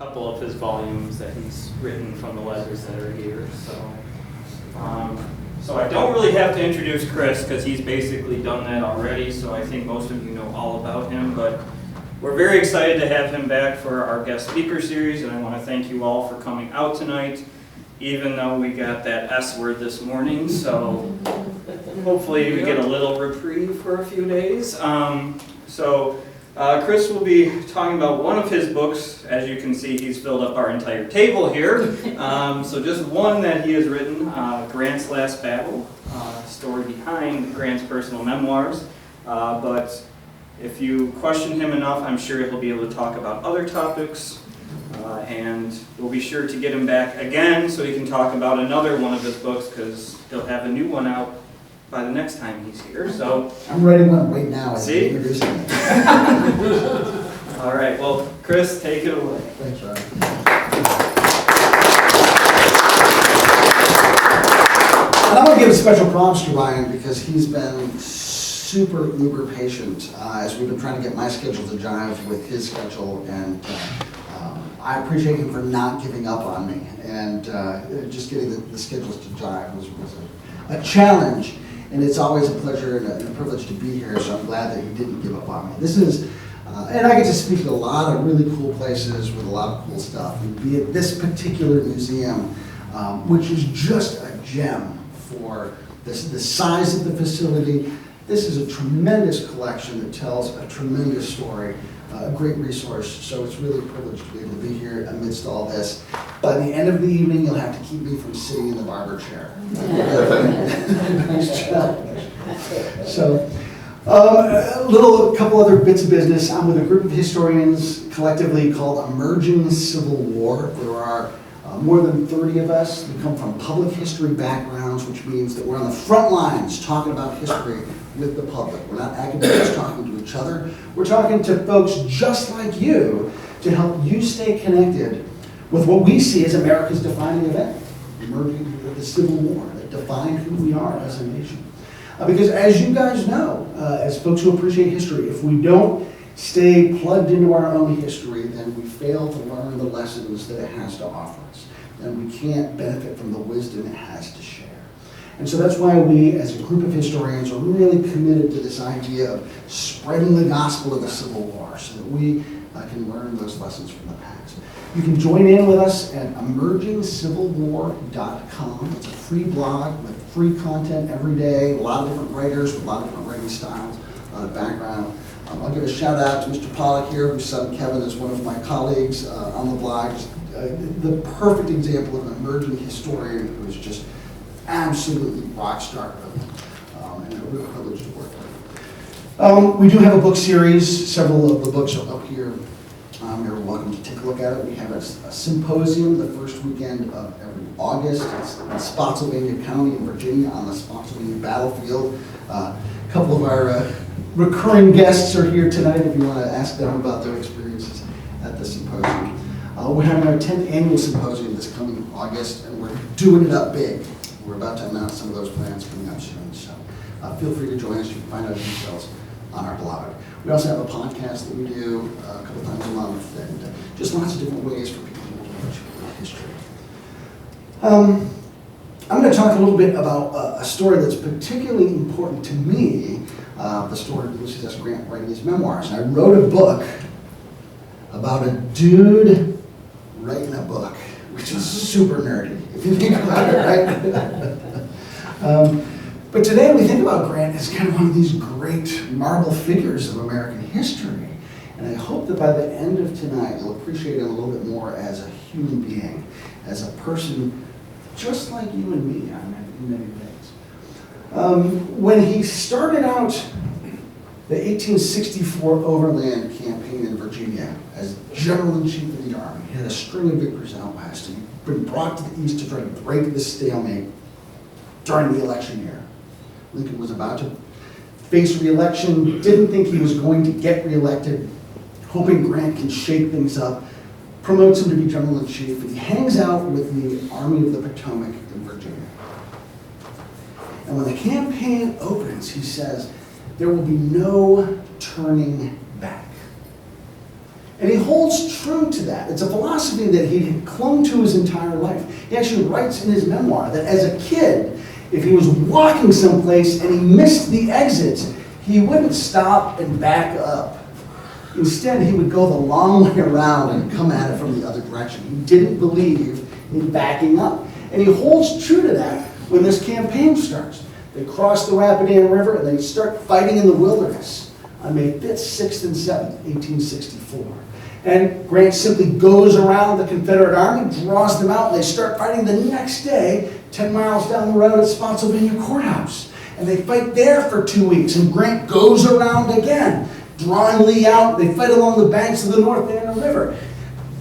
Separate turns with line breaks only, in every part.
couple of his volumes that he's written from the letters that are here. So I don't really have to introduce Chris because he's basically done that already, so I think most of you know all about him, but we're very excited to have him back for our guest speaker series, and I want to thank you all for coming out tonight, even though we got that S word this morning, so hopefully we get a little reprieve for a few days. Chris will be talking about one of his books. As you can see, he's filled up our entire table here. So just one that he has written, Grant's Last Battle, story behind Grant's personal memoirs. But if you question him enough, I'm sure he'll be able to talk about other topics. And we'll be sure to get him back again so he can talk about another one of his books, because he'll have a new one out by the next time he's here. So
I'm writing one right now.
See?
Introducing it.
All right, well, Chris, take it away.
Thanks, Ryan. And I want to give special props to Ryan because he's been super uber patient as we've been trying to get my schedule to jive with his schedule, and I appreciate him for not giving up on me and just getting the schedules to jive was a challenge. And it's always a pleasure and a privilege to be here, so I'm glad that he didn't give up on me. This is, and I get to speak at a lot of really cool places with a lot of cool stuff, and be at this particular museum, which is just a gem for the size of the facility. This is a tremendous collection that tells a tremendous story, a great resource, so it's really a privilege to be able to be here amidst all this. By the end of the evening, you'll have to keep me from sitting in the barber chair. Nice challenge. So, a couple other bits of business. I'm with a group of historians collectively called Emerging Civil War. There are more than 30 of us. We come from public history backgrounds, which means that we're on the front lines talking about history with the public. We're not academics talking to each other. We're talking to folks just like you to help you stay connected with what we see as America's defining event, the Civil War that defined who we are as a nation. Because as you guys know, as folks who appreciate history, if we don't stay plugged into our own history, then we fail to learn the lessons that it has to offer us. And we can't benefit from the wisdom it has to share. And so that's why we, as a group of historians, are really committed to this idea of spreading the gospel of the Civil War so that we can learn those lessons from the past. You can join in with us at emergingcivilwar.com. It's a free blog with free content every day, a lot of different writers with a lot of different writing styles, a lot of background. I'll give a shout out to Mr. Pollack here, whose son Kevin is one of my colleagues on the blog. The perfect example of an emerging historian who is just absolutely rock star, and a real privilege to work with. We do have a book series. Several of the books are up here. You're welcome to take a look at it. We have a symposium the first weekend of every August. It's in Spotsylvania County in Virginia on the Spotsylvania battlefield. A couple of our recurring guests are here tonight if you want to ask them about their experiences at the symposium. We're having our 10th annual symposium this coming August, and we're doing it up big. We're about to announce some of those plans coming up soon, so feel free to join us. You can find out details on our blog. We also have a podcast that we do a couple times a month, and just lots of different ways for people to learn about history. I'm going to talk a little bit about a story that's particularly important to me, the story of Ulysses S. Grant writing his memoirs. And I wrote a book about a dude writing a book, which is super nerdy, if you think about it, right? But today we think about Grant as kind of one of these great marble figures of American history. And I hope that by the end of tonight, you'll appreciate him a little bit more as a human being, as a person just like you and me in many ways. When he started out the 1864 Overland Campaign in Virginia as General-in-Chief of the Army, he had a string of victories out west, and he'd been brought to the east to try to break the stalemate during the election year. Lincoln was about to face re-election, didn't think he was going to get re-elected, hoping Grant can shake things up, promotes him to be General-in-Chief, and he hangs out with the Army of the Potomac in Virginia. And when the campaign opens, he says, there will be no turning back. And he holds true to that. It's a philosophy that he had clung to his entire life. He actually writes in his memoir that as a kid, if he was walking someplace and he missed the exit, he wouldn't stop and back up. Instead, he would go the long way around and come at it from the other direction. He didn't believe in backing up. And he holds true to that when this campaign starts. They cross the Rapidan River and they start fighting in the wilderness on May 5th, 6th, and 7th, 1864. And Grant simply goes around the Confederate Army, draws them out, and they start fighting the next day, 10 miles down the road at Spotsylvania Courthouse. And they fight there for 2 weeks, and Grant goes around again, drawing Lee out. They fight along the banks of the North Anna River.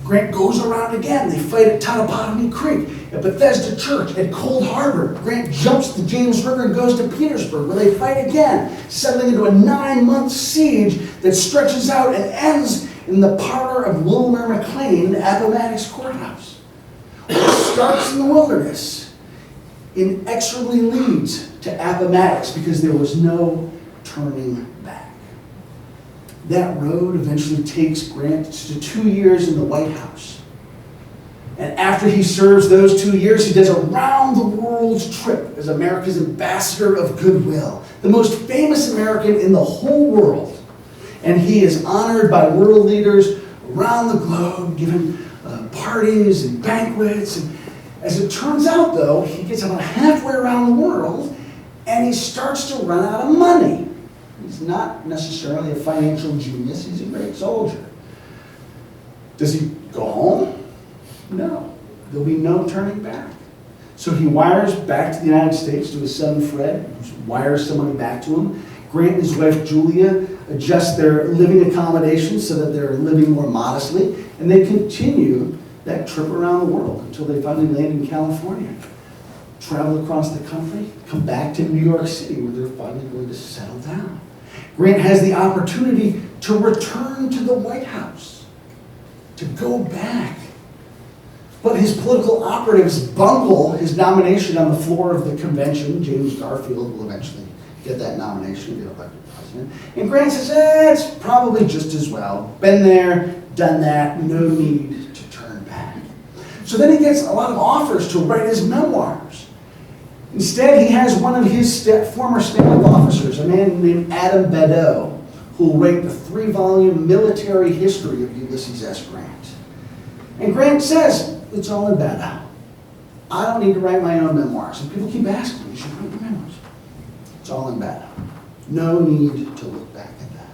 Grant goes around again. They fight at Totopotomoy Creek, at Bethesda Church, at Cold Harbor. Grant jumps the James River and goes to Petersburg, where they fight again, settling into a 9-month siege that stretches out and ends in the parlor of Wilmer McLean, Appomattox Courthouse. What starts in the wilderness inexorably leads to Appomattox because there was no turning back. That road eventually takes Grant to 2 years in the White House. And after he serves those 2 years, he does a round-the-world trip as America's ambassador of goodwill, the most famous American in the whole world. And he is honored by world leaders around the globe, given parties and banquets. And as it turns out, though, he gets about halfway around the world, and he starts to run out of money. He's not necessarily a financial genius. He's a great soldier. Does he go home? No. There'll be no turning back. So he wires back to the United States to his son Fred, who wires some money back to him. Grant and his wife Julia adjust their living accommodations so that they're living more modestly, and they continue that trip around the world until they finally land in California. Travel across the country, come back to New York City where they're finally going to settle down. Grant has the opportunity to return to the White House, to go back. But his political operatives bungle his nomination on the floor of the convention. James Garfield will eventually get that nomination and get elected president. And Grant says, it's probably just as well. Been there, done that, no need to turn back. So then he gets a lot of offers to write his memoirs. Instead, he has one of his former staff officers, a man named Adam Badeau, who will write the 3-volume military history of Ulysses S. Grant. And Grant says, it's all in Badeau. I don't need to write my own memoirs. And people keep asking me, you should write your memoirs. It's all in Badeau. No need to look back at that.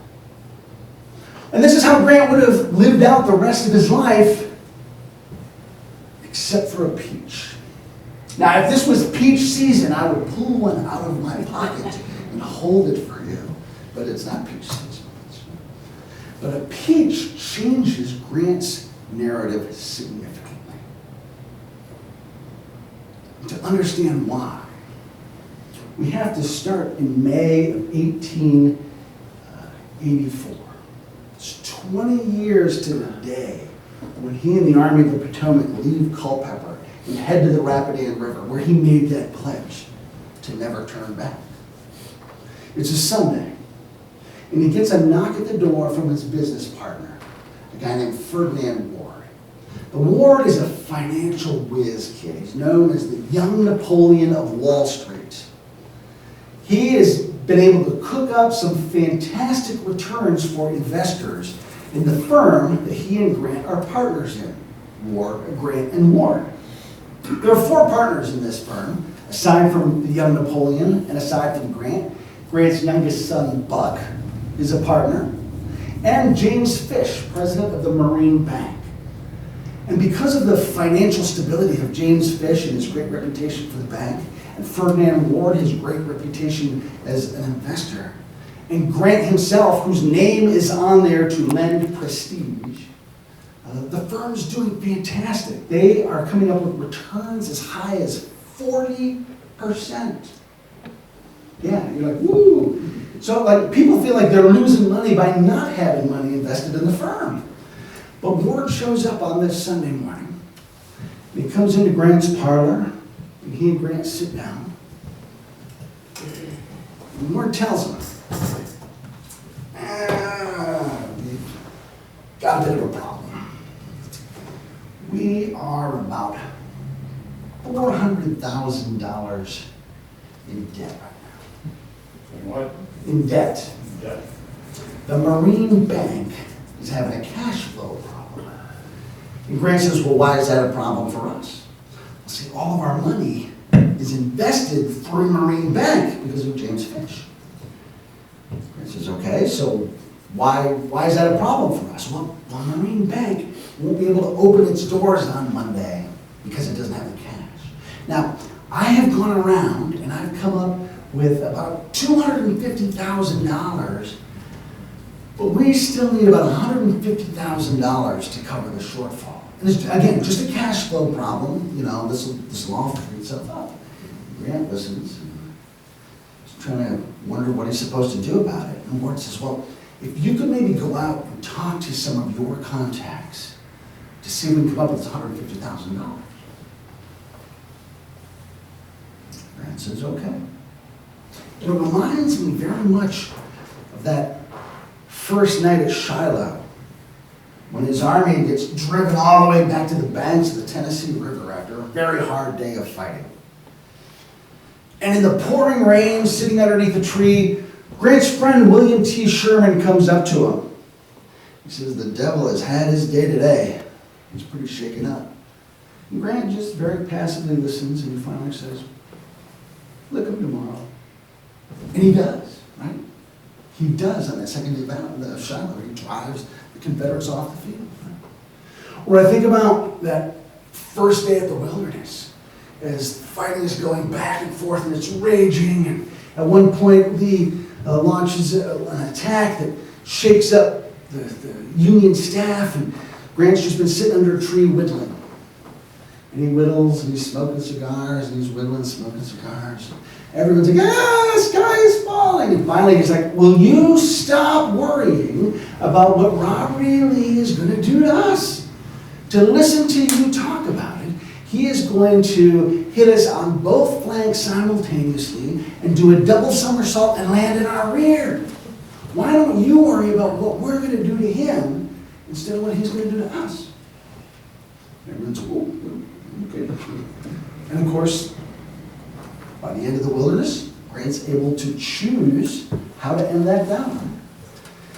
And this is how Grant would have lived out the rest of his life, except for a peach. Now, if this was peach season, I would pull one out of my pocket and hold it for you. But it's not peach season. But a peach changes Grant's narrative significantly. To understand why, we have to start in May of 1884. It's 20 years to the day when he and the Army of the Potomac leave Culpeper and head to the Rapidan River, where he made that pledge to never turn back. It's a Sunday, and he gets a knock at the door from his business partner, a guy named Ferdinand Ward. Ward is a financial whiz kid. He's known as the young Napoleon of Wall Street. He has been able to cook up some fantastic returns for investors in the firm that he and Grant are partners in, Grant and Ward. There are 4 partners in this firm, aside from the young Napoleon and aside from Grant. Grant's youngest son, Buck, is a partner, and James Fish, president of the Marine Bank. And because of the financial stability of James Fish and his great reputation for the bank, and Ferdinand Ward, his great reputation as an investor, and Grant himself, whose name is on there to lend prestige, the firm's doing fantastic. They are coming up with returns as high as 40%. Yeah, you're like, woo! So like people feel like they're losing money by not having money invested in the firm. But Ward shows up on this Sunday morning, and he comes into Grant's parlor, and he and Grant sit down. And Ward tells him, we've got got a bit of a problem. We are about $400,000 in debt right now.
In what?
In debt.
Debt.
The Marine Bank is having a cash flow problem. And Grant says, well, why is that a problem for us? Well, see, all of our money is invested through Marine Bank because of James Fish. Grant says, okay, so why is that a problem for us? Well, Marine Bank won't be able to open its doors on Monday because it doesn't have the cash. Now, I have gone around and I've come up with about $250,000, but we still need about $150,000 to cover the shortfall. And it's, again, just a cash flow problem. You know, this will all figure itself out. Grant listens. He's trying to wonder what he's supposed to do about it. And Ward says, well, if you could maybe go out and talk to some of your contacts to see if we can come up with $150,000. Grant says, okay. It reminds me very much of that first night at Shiloh, when his army gets driven all the way back to the banks of the Tennessee River after a very hard day of fighting. And in the pouring rain, sitting underneath a tree, Grant's friend William T. Sherman comes up to him. He says, the devil has had his day today. He's pretty shaken up. And Grant just very passively listens, and he finally says, look him tomorrow. And he does, right? He does on that second day of Shiloh. He drives the Confederates off the field. Right? Or I think about that first day at the Wilderness, as fighting is going back and forth and it's raging. And at one point, Lee launches an attack that shakes up the Union staff, and Grant's just been sitting under a tree whittling. And he whittles, and he's smoking cigars, and he's whittling, smoking cigars. Everyone's like, the sky is falling. And finally he's like, will you stop worrying about what Robert E. Lee is going to do to us? To listen to you talk about it, he is going to hit us on both flanks simultaneously and do a double somersault and land in our rear. Why don't you worry about what we're going to do to him instead of what he's going to do to us? Everyone's, okay. And of course, by the end of the Wilderness, Grant's able to choose how to end that battle.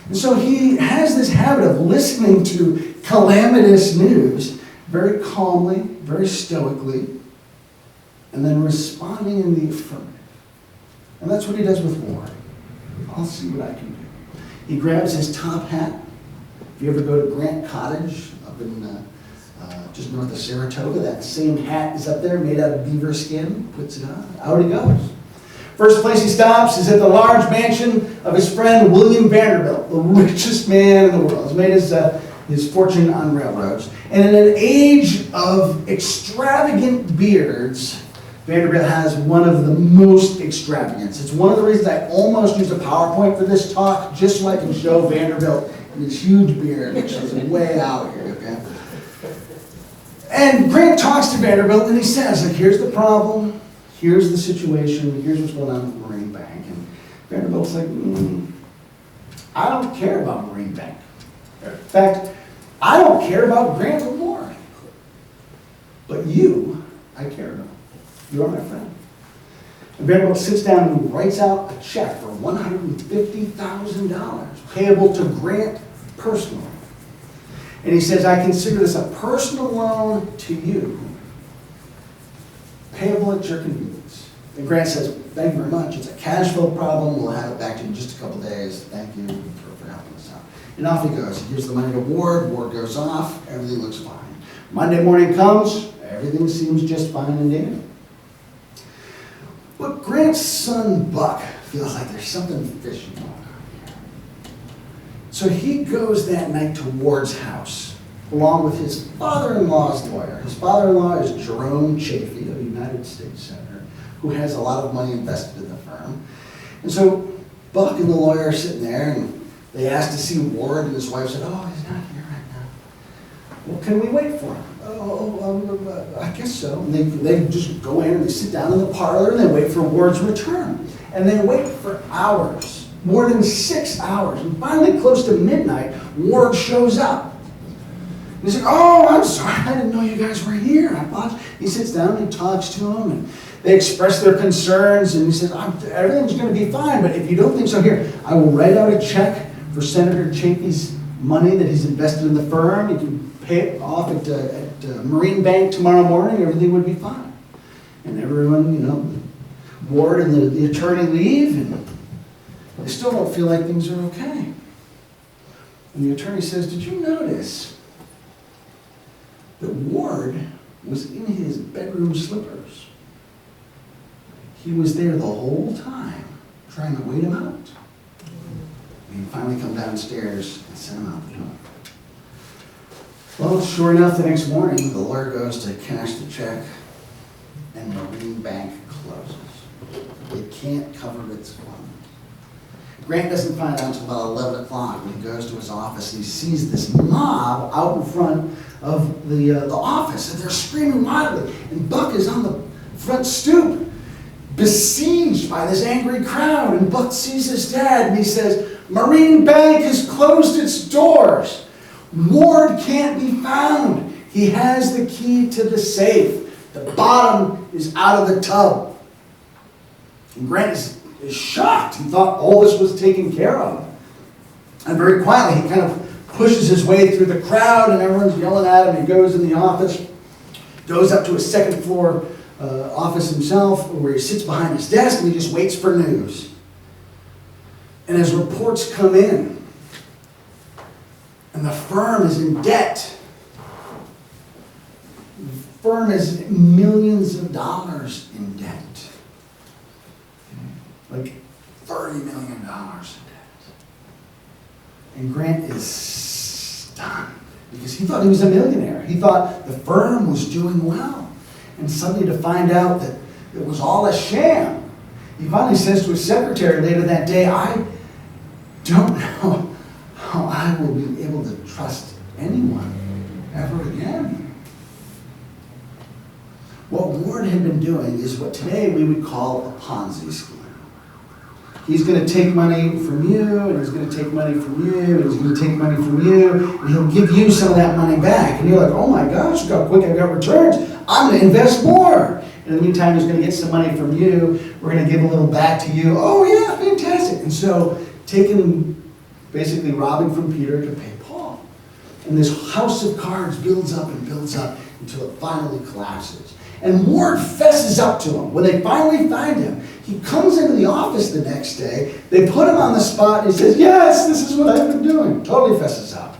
And so he has this habit of listening to calamitous news very calmly, very stoically, and then responding in the affirmative. And that's what he does with war. I'll see what I can do. He grabs his top hat. If you ever go to Grant Cottage up in just north of Saratoga, that same hat is up there, made out of beaver skin, puts it on, out he goes. First place he stops is at the large mansion of his friend William Vanderbilt, the richest man in the world. He's made his fortune on railroads. And in an age of extravagant beards, Vanderbilt has one of the most extravagant. It's one of the reasons I almost used a PowerPoint for this talk, just so I can show Vanderbilt and his huge beard, which is way out here, okay? And Grant talks to Vanderbilt and he says, like, here's the problem, here's the situation, here's what's going on with the Marine Bank. And Vanderbilt's like, I don't care about Marine Bank. In fact, I don't care about Grant or Ward. But you, I care about. You're my friend. And Vanderbilt sits down and writes out a check for $150,000 payable to Grant personally. And he says, I consider this a personal loan to you, payable at your convenience. And Grant says, thank you very much. It's a cash flow problem. We'll have it back to you in just a couple days. Thank you for helping us out. And off he goes. He gives the money to Ward. Ward goes off. Everything looks fine. Monday morning comes. Everything seems just fine and dandy. But Grant's son, Buck, feels like there's something fishy going on here. So he goes that night to Ward's house, along with his father-in-law's lawyer. His father-in-law is Jerome Chafee, a United States Senator, who has a lot of money invested in the firm. And so Buck and the lawyer are sitting there, and they asked to see Ward, and his wife said, oh, he's not here right now. Well, can we wait for him? I guess so. And they just go in and they sit down in the parlor and they wait for Ward's return. And they wait for hours, more than 6 hours. And finally, close to midnight, Ward shows up. He's like, oh, I'm sorry, I didn't know you guys were here. He sits down and he talks to them, and they express their concerns, and he says, everything's going to be fine, but if you don't think so, here, I will write out a check for Senator Chafee's money that he's invested in the firm. You can pay it off at Marine Bank tomorrow morning, everything would be fine. And everyone, Ward and the attorney leave, and they still don't feel like things are okay. And the attorney says, did you notice that Ward was in his bedroom slippers? He was there the whole time, trying to wait him out. And he finally come downstairs and sent him out the door. Well, sure enough, the next morning, the lawyer goes to cash the check, and Marine Bank closes. It can't cover its funds. Grant doesn't find out until about 11 o'clock when he goes to his office, and he sees this mob out in front of the office, and they're screaming wildly. And Buck is on the front stoop, besieged by this angry crowd. And Buck sees his dad, and he says, Marine Bank has closed its doors. Ward can't be found. He has the key to the safe. The bottom is out of the tub. And Grant is shocked. He thought all this was taken care of. And very quietly, he kind of pushes his way through the crowd, and everyone's yelling at him. He goes in the office, goes up to his second floor office himself, where he sits behind his desk, and he just waits for news. And as reports come in, and the firm is in debt. The firm is millions of dollars in debt. Like $30 million in debt. And Grant is stunned because he thought he was a millionaire. He thought the firm was doing well. And suddenly to find out that it was all a sham, he finally says to his secretary later that day, I don't know how I will be able to trust anyone ever again. What Ward had been doing is what today we would call a Ponzi scheme. He's going to take money from you, and he's going to take money from you, and he's going to take money from you, and he'll give you some of that money back. And you're like, oh my gosh, look how quick I got returns. I'm going to invest more. And in the meantime, he's going to get some money from you. We're going to give a little back to you. Oh yeah, fantastic. And so basically robbing from Peter to pay Paul. And this house of cards builds up and builds up until it finally collapses. And Ward fesses up to him. When they finally find him, he comes into the office the next day, they put him on the spot, and he says, yes, this is what I've been doing. Totally fesses up.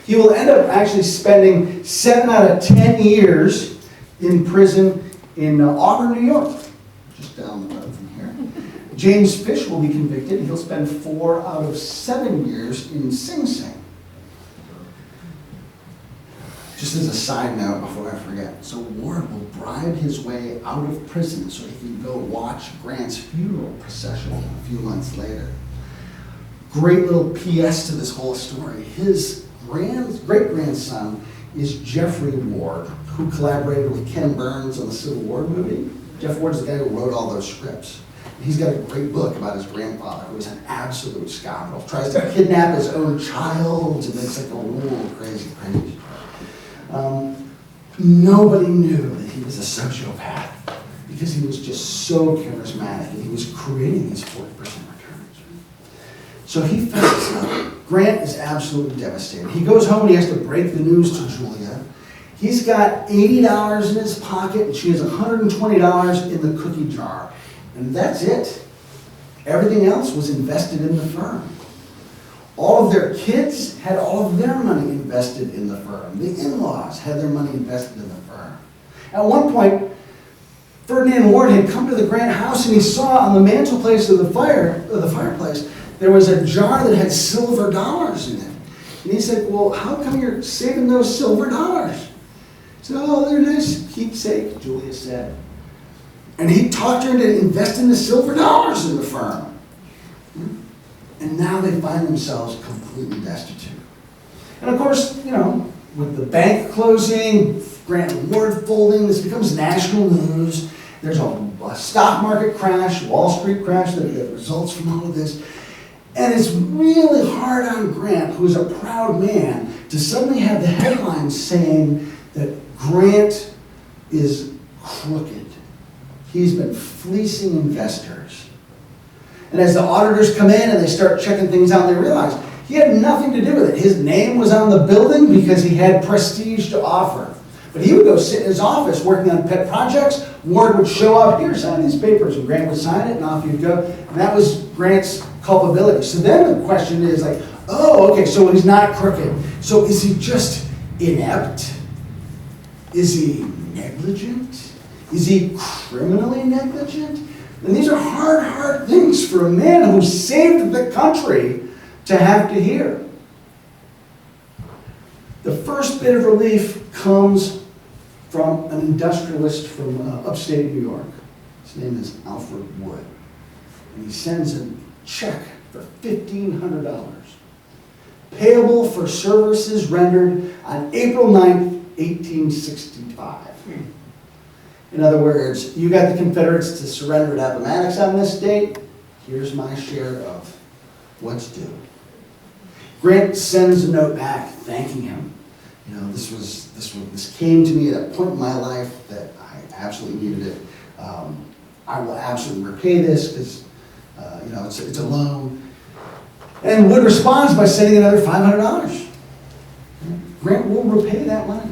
He will end up actually spending 7 out of 10 years in prison in Auburn, New York, just down the road from here. James Fish will be convicted. He'll spend 4 out of 7 years in Sing Sing. Just as a side note before I forget, so Ward will bribe his way out of prison so he can go watch Grant's funeral procession a few months later. Great little PS to this whole story. His great-grandson is Jeffrey Ward, who collaborated with Ken Burns on the Civil War movie. Jeff Ward is the guy who wrote all those scripts. He's got a great book about his grandfather, who was an absolute scoundrel. Tries to kidnap his own child, and it's like a whole crazy. Nobody knew that he was a sociopath because he was just so charismatic, and he was creating these 40% returns. So he fesses up. Grant is absolutely devastated. He goes home and he has to break the news to Julia. He's got $80 in his pocket, and she has $120 in the cookie jar. And that's it. Everything else was invested in the firm. All of their kids had all of their money invested in the firm. The in-laws had their money invested in the firm. At one point, Ferdinand Ward had come to the Grant house, and he saw on the mantelpiece of the fireplace, there was a jar that had silver dollars in it. And he said, well, how come you're saving those silver dollars? He said, oh, they're nice keepsake, Julia said. And he talked her into investing the silver dollars in the firm. And now they find themselves completely destitute. And of course, with the bank closing, Grant and Ward folding, this becomes national news. There's a stock market crash, Wall Street crash that results from all of this. And it's really hard on Grant, who's a proud man, to suddenly have the headlines saying that Grant is crooked. He's been fleecing investors. And as the auditors come in and they start checking things out, they realize he had nothing to do with it. His name was on the building because he had prestige to offer. But he would go sit in his office working on pet projects. Ward would show up, here, sign these papers, and Grant would sign it, and off he'd go. And that was Grant's culpability. So then the question is like, oh, okay, so he's not crooked. So is he just inept? Is he negligent? Is he criminally negligent? And these are hard, hard things for a man who saved the country to have to hear. The first bit of relief comes from an industrialist from upstate New York. His name is Alfred Wood. And he sends a check for $1,500, payable for services rendered on April 9th, 1865. In other words, you got the Confederates to surrender at Appomattox on this date. Here's my share of what's due. Grant sends a note back thanking him. You know, this came to me at a point in my life that I absolutely needed it. I will absolutely repay this because, you know, it's a loan. And Wood responds by sending another $500. Grant will repay that money.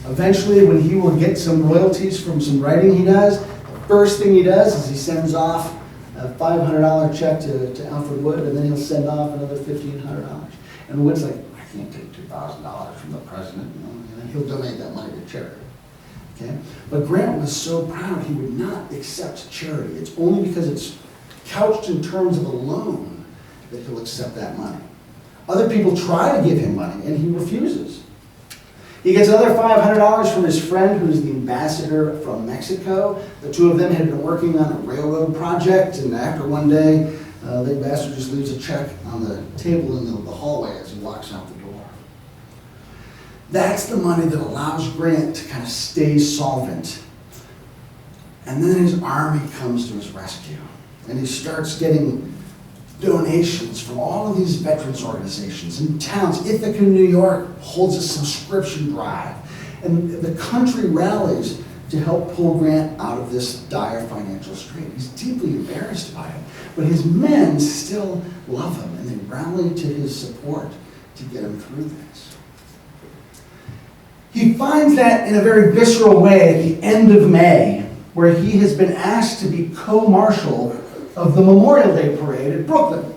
Eventually, when he will get some royalties from some writing he does, the first thing he does is he sends off a $500 check to Alfred Wood, and then he'll send off another $1,500. And Wood's like, I can't take $2,000 from the president, you know, and then he'll donate that money to charity. Okay? But Grant was so proud he would not accept charity. It's only because it's couched in terms of a loan that he'll accept that money. Other people try to give him money, and he refuses. He gets another $500 from his friend, who's the ambassador from Mexico. The two of them had been working on a railroad project, and after one day, the ambassador just leaves a check on the table in the hallway as he walks out the door. That's the money that allows Grant to kind of stay solvent. And then his army comes to his rescue, and he starts getting donations from all of these veterans organizations and towns. Ithaca, New York holds a subscription drive, and the country rallies to help pull Grant out of this dire financial strait. He's deeply embarrassed by it, but his men still love him, and they rally to his support to get him through this. He finds that in a very visceral way at the end of May, where he has been asked to be co-marshal of the Memorial Day Parade at Brooklyn.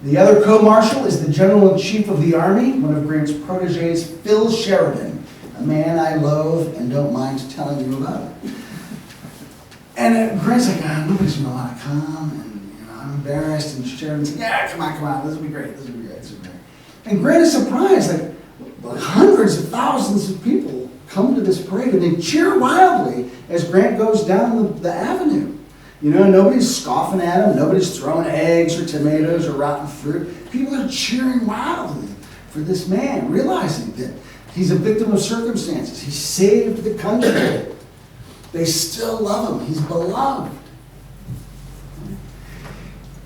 The other co-marshal is the General-in-Chief of the Army, one of Grant's proteges, Phil Sheridan, a man I loathe and don't mind telling you about. And Grant's like, nobody's going to want to come, and you know, I'm embarrassed, and Sheridan's like, yeah, come on, this will be great, this will be great, this will be great. And Grant is surprised, like hundreds of thousands of people come to this parade, and they cheer wildly as Grant goes down the avenue. You know, nobody's scoffing at him, nobody's throwing eggs or tomatoes or rotten fruit. People are cheering wildly for this man, realizing that he's a victim of circumstances. He saved the country. They still love him. He's beloved.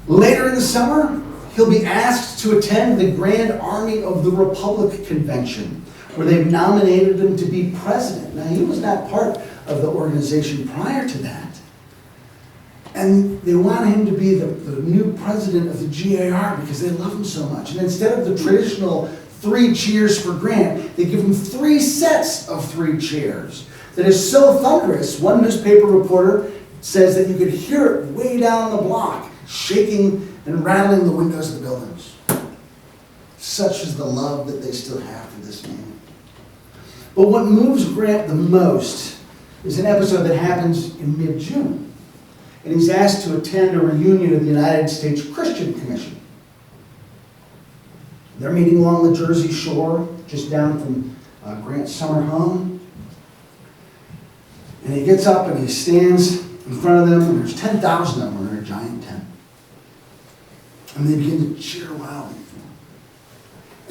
Later in the summer, he'll be asked to attend the Grand Army of the Republic Convention, where they've nominated him to be president. Now, he was not part of the organization prior to that. And they want him to be the new president of the GAR because they love him so much. And instead of the traditional 3 cheers for Grant, they give him 3 sets of 3 cheers. That is so thunderous, one newspaper reporter says that you could hear it way down the block, shaking and rattling the windows of the buildings. Such is the love that they still have for this man. But what moves Grant the most is an episode that happens in mid-June. And he's asked to attend a reunion of the United States Christian Commission. They're meeting along the Jersey Shore, just down from Grant's summer home. And he gets up and he stands in front of them, and there's 10,000 of them in a giant tent. And they begin to cheer wildly for him.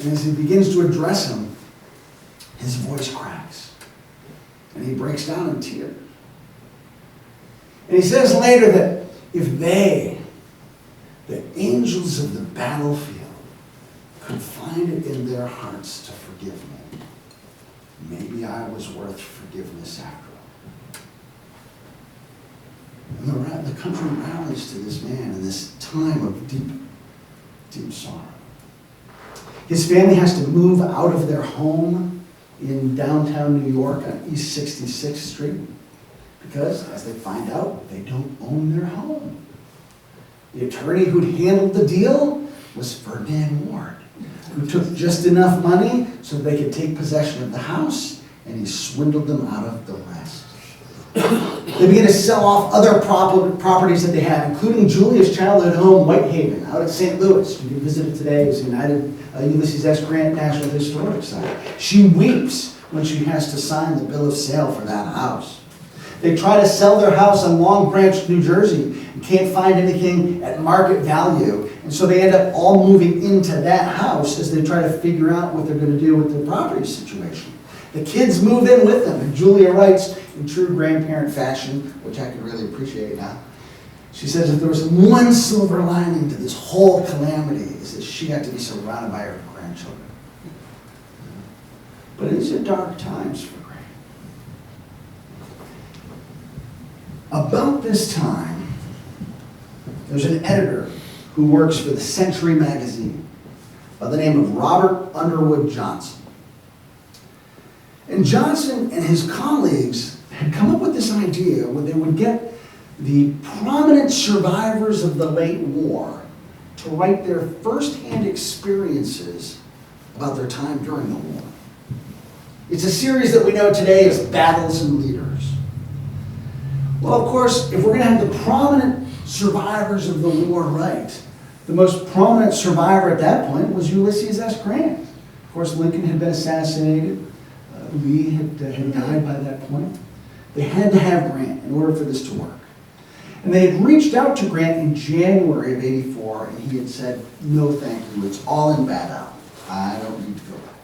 And as he begins to address them, his voice cracks. And he breaks down in tears. And he says later that if they, the angels of the battlefield, could find it in their hearts to forgive me, maybe I was worth forgiveness after all. And the country rallies to this man in this time of deep, deep sorrow. His family has to move out of their home in downtown New York on East 66th Street because, as they find out, they don't own their home. The attorney who'd handled the deal was Ferdinand Ward, who took just enough money so they could take possession of the house, and he swindled them out of the rest. They began to sell off other properties that they had, including Julia's childhood home, Whitehaven, out at St. Louis. You can visit it today. It's the Ulysses S. Grant National Historic Site. She weeps when she has to sign the bill of sale for that house. They try to sell their house on Long Branch, New Jersey, and can't find anything at market value. And so they end up all moving into that house as they try to figure out what they're going to do with their property situation. The kids move in with them, and Julia writes in true grandparent fashion, which I can really appreciate now. She says if there was one silver lining to this whole calamity, is that she got to be surrounded by her grandchildren. But these are dark times for Grant. About this time, there's an editor who works for the Century magazine by the name of Robert Underwood Johnson. And Johnson and his colleagues had come up with this idea where they would get the prominent survivors of the late war to write their firsthand experiences about their time during the war. It's a series that we know today as Battles and Leaders. Well, of course, if we're going to have the prominent survivors of the war write, the most prominent survivor at that point was Ulysses S. Grant. Of course, Lincoln had been assassinated. Lee had died by that point. They had to have Grant in order for this to work. And they had reached out to Grant in January of '84, and he had said, no thank you, it's all in bad out. I don't need to go back.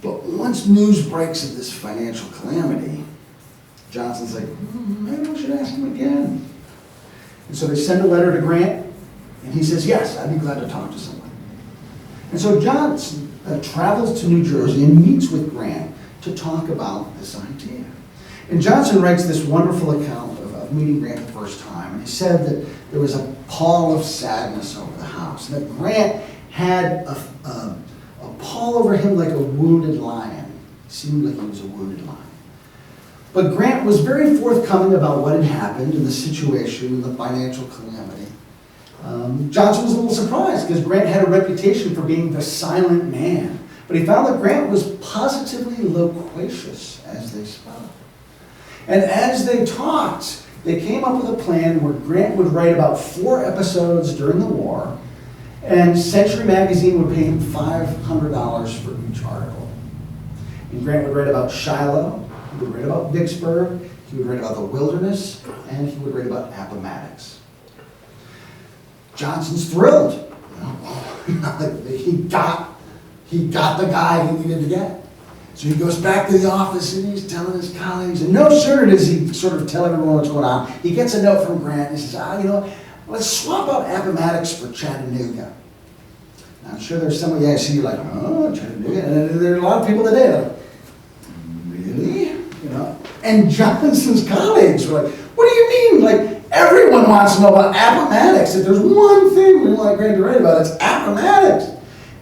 But once news breaks of this financial calamity, Johnson's like, maybe we should ask him again. And so they send a letter to Grant, and he says, yes, I'd be glad to talk to someone. And so Johnson travels to New Jersey and meets with Grant to talk about this idea. And Johnson writes this wonderful account of meeting Grant the first time. And he said that there was a pall of sadness over the house, and that Grant had a pall over him like a wounded lion. It seemed like he was a wounded lion. But Grant was very forthcoming about what had happened in the situation, the financial calamity. Johnson was a little surprised because Grant had a reputation for being the silent man. But he found that Grant was positively loquacious as they spoke. And as they talked, they came up with a plan where Grant would write about 4 episodes during the war, and Century magazine would pay him $500 for each article. And Grant would write about Shiloh, he would write about Vicksburg, he would write about the wilderness, and he would write about Appomattox. Johnson's thrilled. He got the guy he needed to get. So he goes back to the office and he's telling his colleagues, and no sooner does he sort of tell everyone what's going on, he gets a note from Grant. He says, let's swap out Appomattox for Chattanooga. Now, I'm sure there's some of you guys see, like, oh, Chattanooga. And there are a lot of people that did. Like, really? And Johnson's colleagues were like, what do you mean? Like, everyone wants to know about Appomattox. If there's one thing we want Grant to write about, it's Appomattox.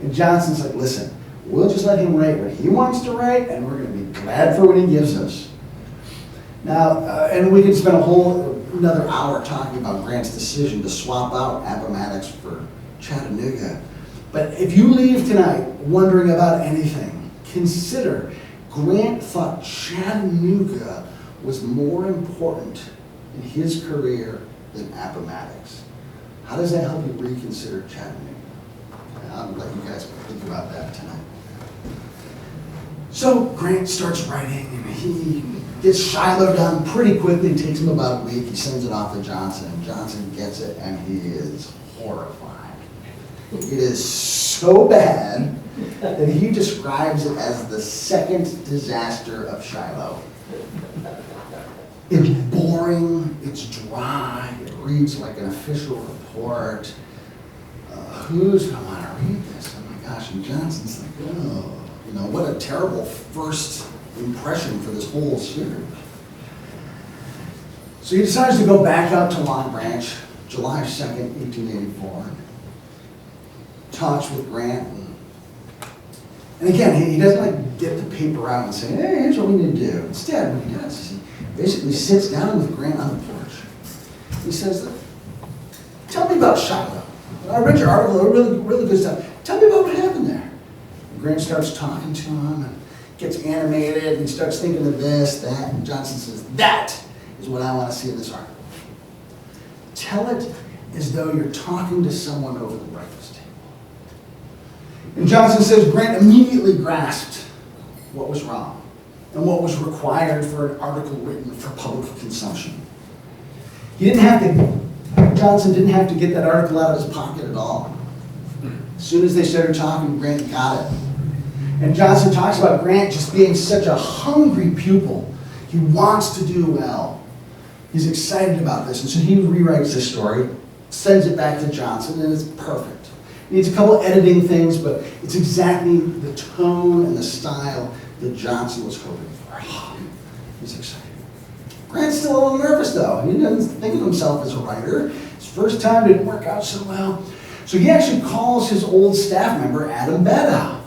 And Johnson's like, listen, we'll just let him write what he wants to write, and we're going to be glad for what he gives us. Now, and we could spend another hour talking about Grant's decision to swap out Appomattox for Chattanooga. But if you leave tonight wondering about anything, consider Grant thought Chattanooga was more important in his career than Appomattox. How does that help you reconsider Chattanooga? I'll let you guys think about that tonight. So Grant starts writing, and he gets Shiloh done pretty quickly. It takes him about a week. He sends it off to Johnson, and Johnson gets it, and he is horrified. It is so bad that he describes it as the second disaster of Shiloh. It's boring, it's dry, it reads like an official report. I want to read this. Oh my gosh, and Johnson's like, oh, you know, what a terrible first impression for this whole series. So he decides to go back up to Long Branch, July 2nd, 1884. Talks with Grant. And again, he doesn't like get the paper out and say, hey, here's what we need to do. Instead, what he does is he basically sits down with Grant on the porch. He says, tell me about Shiloh. I read your article, really, really good stuff. Tell me about what happened there. And Grant starts talking to him and gets animated and he starts thinking of this, that, and Johnson says, that is what I want to see in this article. Tell it as though you're talking to someone over the breakfast table. And Johnson says Grant immediately grasped what was wrong and what was required for an article written for public consumption. Johnson didn't have to get that article out of his pocket at all. As soon as they started talking, Grant got it. And Johnson talks about Grant just being such a hungry pupil. He wants to do well. He's excited about this. And so he rewrites this story, sends it back to Johnson, and it's perfect. It needs a couple editing things, but it's exactly the tone and the style that Johnson was hoping for. He's excited. Grant's still a little nervous, though. He doesn't think of himself as a writer. His first time didn't work out so well. So he actually calls his old staff member, Adam Badow.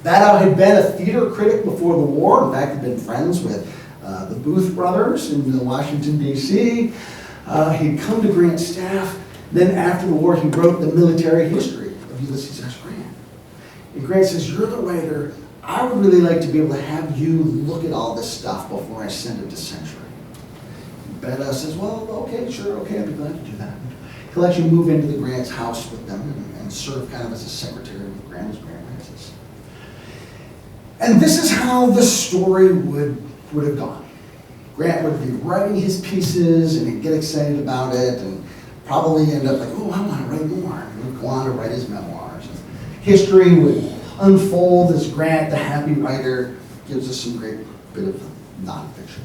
Badow had been a theater critic before the war. In fact, he'd been friends with the Booth brothers in Washington, D.C. He'd come to Grant's staff. Then after the war, he wrote the military history of Ulysses S. Grant. And Grant says, you're the writer. I would really like to be able to have you look at all this stuff before I send it to Century. Badow says, well, okay, sure, okay, I'd be glad to do that. He'll actually move into the Grant's house with them and serve kind of as a secretary with Grant as Grant writes this. And this is how the story would have gone. Grant would be writing his pieces and he'd get excited about it and probably end up like, oh, I want to write more. And he'd go on to write his memoirs. And history would unfold as Grant, the happy writer, gives us some great bit of nonfiction.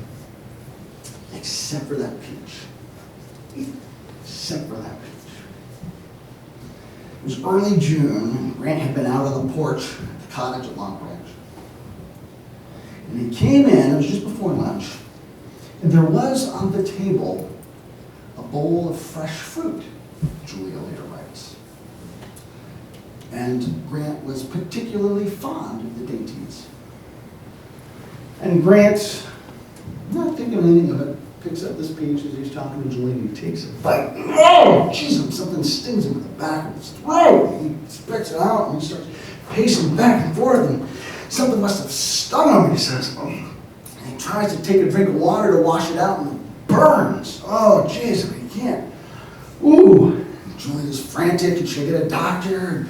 Except for that peach. Except for that peach. It was early June, and Grant had been out on the porch at the cottage at Long Branch. And he came in, it was just before lunch, and there was on the table a bowl of fresh fruit, Julia later writes. And Grant was particularly fond of the dainties. And Grant, not thinking anything of it, picks up this peach as he's talking to Julie and he takes a bite. Oh, jeez, something stings him in the back of his throat. He spits it out and he starts pacing back and forth and something must have stung him, he says. Oh. And he tries to take a drink of water to wash it out and it burns. Oh, jeez, he can't. Ooh. And Julia's frantic and she'll get a doctor.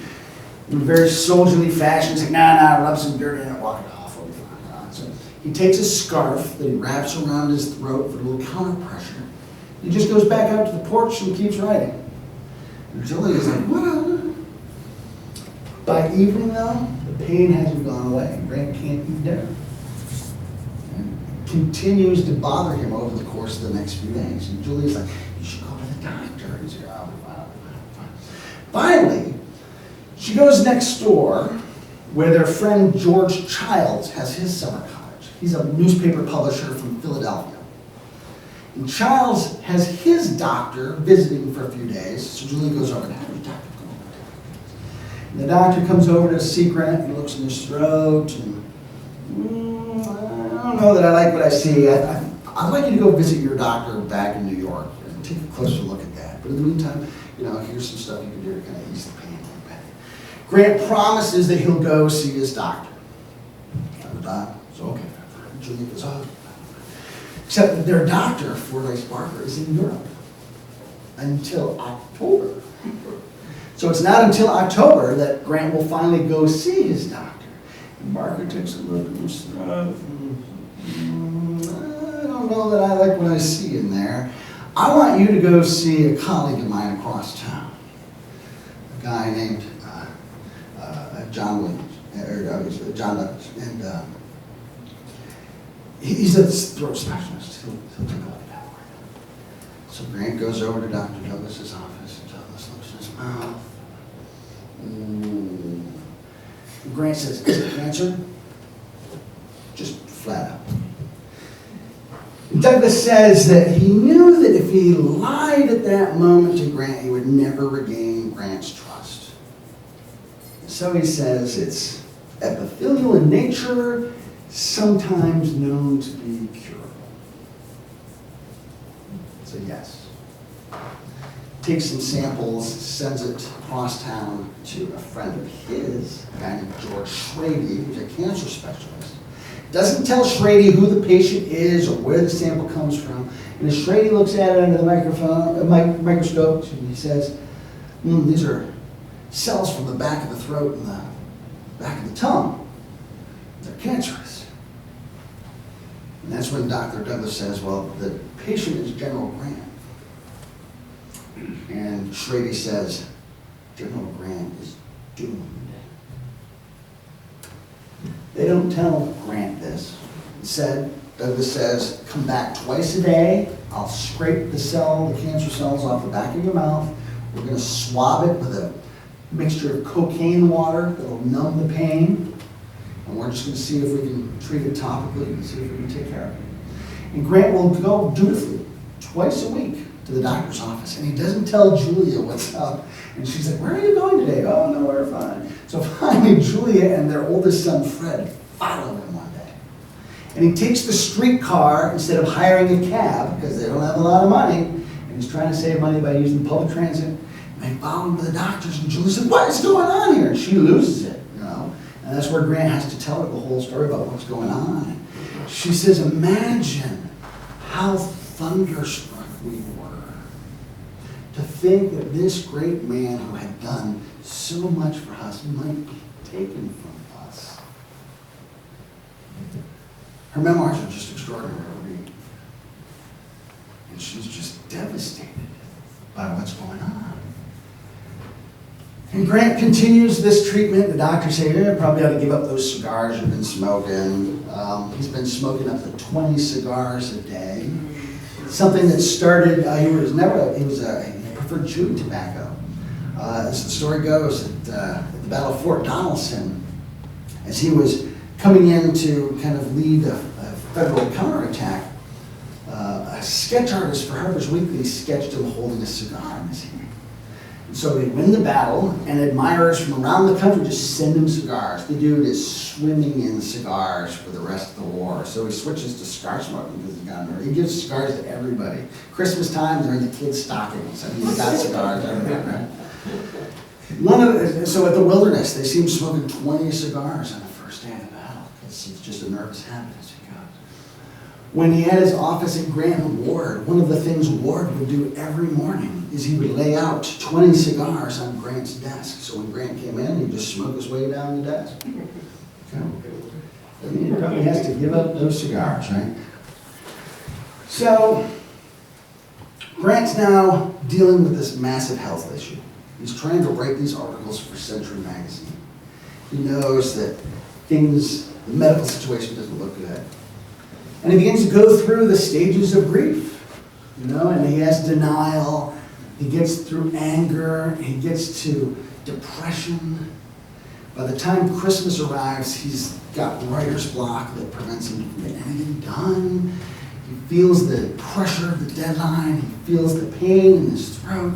In a very soldierly fashion, he's like, nah, rub some dirt in it, walk it off, we'll be fine. So he takes a scarf that he wraps around his throat for a little counter pressure. He just goes back out to the porch and keeps writing. And Julia's like, what? By evening, though, the pain hasn't gone away. Grant can't eat dinner. And it continues to bother him over the course of the next few days. And Julia's like, you should go to the doctor. He's like, oh, fine. Finally, she goes next door where their friend George Childs has his summer cottage. He's a newspaper publisher from Philadelphia. And Childs has his doctor visiting for a few days, so Julie goes over and has the doctor come over. And the doctor comes over to see Grant and looks in his throat and, I don't know that I like what I see. I'd like you to go visit your doctor back in New York and take a closer look at that. But in the meantime, here's some stuff you can do to kind of ease the pain. Grant promises that he'll go see his doctor. And the doctor says, okay. Julie goes, oh. Except that their doctor, Fordyce Barker, is in Europe until October. So it's not until October that Grant will finally go see his doctor. And Barker takes a look at his throat. I don't know that I like what I see in there. I want you to go see a colleague of mine across town. A guy named John Williams, or John Douglas, and he's a throat specialist. He'll take a look at that. So Grant goes over to Dr. Douglas's office, and Douglas looks in his mouth. Grant says, is it cancer? Just flat out. Douglas says that he knew that if he lied at that moment to Grant, he would never regain Grant's trust. So he says it's epithelial in nature, sometimes known to be curable. So yes. Takes some samples, sends it across town to a friend of his, a guy named George Schrady, who's a cancer specialist. Doesn't tell Schrady who the patient is or where the sample comes from. And as Schrady looks at it under the microscope, and he says, these are cells from the back of the throat and the back of the tongue. They're cancerous. And that's when Dr. Douglas says, well, the patient is General Grant. And Schrady says, General Grant is doomed. They don't tell Grant this. Instead, Douglas says, come back twice a day. I'll scrape the cancer cells off the back of your mouth. We're going to swab it with a mixture of cocaine water that'll numb the pain. And we're just going to see if we can treat it topically and see if we can take care of it. And Grant will go dutifully twice a week to the doctor's office. And he doesn't tell Julia what's up. And she's like, where are you going today? Oh, no, we're fine. So finally, Julia and their oldest son, Fred, follow him one day. And he takes the streetcar instead of hiring a cab because they don't have a lot of money. And he's trying to save money by using public transit. And they follow him to the doctors. And Julia said, what is going on here? And she loses it, you know. And that's where Grant has to tell her the whole story about what's going on. And she says, imagine how thunderstruck we were to think that this great man who had done so much for us might be taken from us. Her memoirs are just extraordinary to read. And she's just devastated by what's going on. And Grant continues this treatment. The doctors say, probably ought to give up those cigars you've been smoking. He's been smoking up to 20 cigars a day. Something that started, he preferred chewing tobacco. As the story goes, at the Battle of Fort Donelson, as he was coming in to kind of lead a federal counterattack, a sketch artist for Harper's Weekly sketched him holding a cigar in his hand. And so he'd win the battle, and admirers from around the country just send him cigars. The dude is swimming in cigars for the rest of the war. So he switches to cigar smoking because he's gotten nervous. He gives cigars to everybody. Christmas time, they're in the kids' stockings. I mean, he's got cigars everywhere, right? So at the Wilderness, they see him smoking 20 cigars on the first day of the battle because it's just a nervous habit as he goes. When he had his office at Grant Ward, one of the things Ward would do every morning is he would lay out 20 cigars on Grant's desk. So when Grant came in, he'd just smoke his way down the desk. Okay. I mean, he probably has to give up those cigars, right? So Grant's now dealing with this massive health issue. He's trying to write these articles for Century Magazine. He knows that the medical situation doesn't look good. And he begins to go through the stages of grief, and he has denial, he gets through anger, he gets to depression. By the time Christmas arrives, he's got writer's block that prevents him from getting anything done. He feels the pressure of the deadline, he feels the pain in his throat,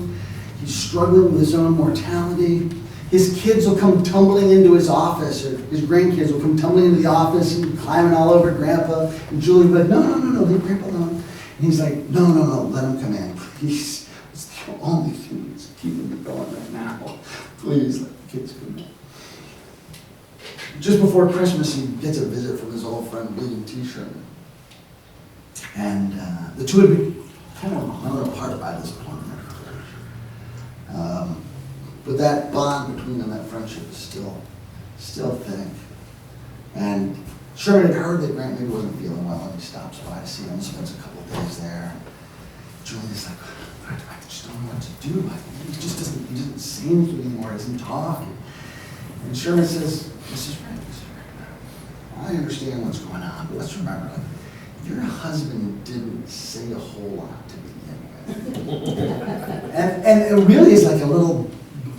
he's struggling with his own mortality. His kids will come tumbling into his office, or his grandkids will come tumbling into the office and climbing all over Grandpa. And Julie would, no, leave Grandpa alone. And he's like, no, let him come in, please. It's the only thing that's keeping me going right now. Please let the kids come in. Just before Christmas, he gets a visit from his old friend, William T-shirt. And the two had been kind of known apart by this point. But that bond between them, that friendship is still thick. And Sherman had heard that Grant maybe wasn't feeling well, and he stops by to see him, spends a couple of days there. Julia's like, I just don't know what to do. He doesn't say anything anymore, he doesn't talk. And Sherman says, Mrs. Grant, I understand what's going on, but let's remember, your husband didn't say a whole lot to begin with. and it really is like a little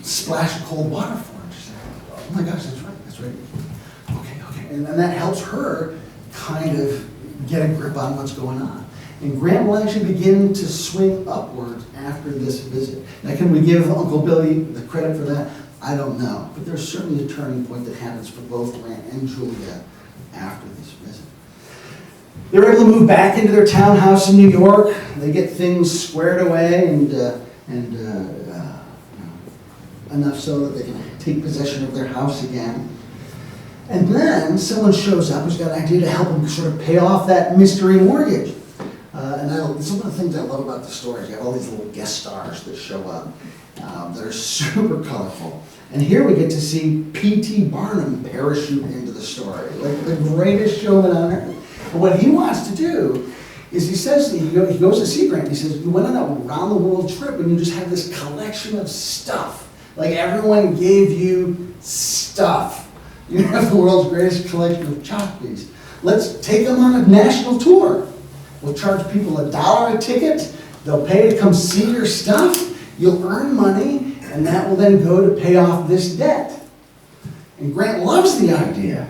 splash of cold water for him. She's like, oh my gosh, that's right. That's right. Okay. And then that helps her kind of get a grip on what's going on. And Grant will actually begin to swing upwards after this visit. Now, can we give Uncle Billy the credit for that? I don't know. But there's certainly a turning point that happens for both Grant and Julia after this visit. They're able to move back into their townhouse in New York. They get things squared away and enough so that they can take possession of their house again. And then someone shows up who's got an idea to help them sort of pay off that mystery mortgage. Some of the things I love about the story is you have all these little guest stars that show up that are super colorful. And here we get to see P.T. Barnum parachute into the story, like the greatest showman on earth. But what he wants to do is he goes to see Grant. He says, you went on a round-the-world trip and you just had this collection of stuff. Like everyone gave you stuff. You have the world's greatest collection of tchotchkes. Let's take them on a national tour. We'll charge people $1 a ticket. They'll pay to come see your stuff. You'll earn money, and that will then go to pay off this debt. And Grant loves the idea,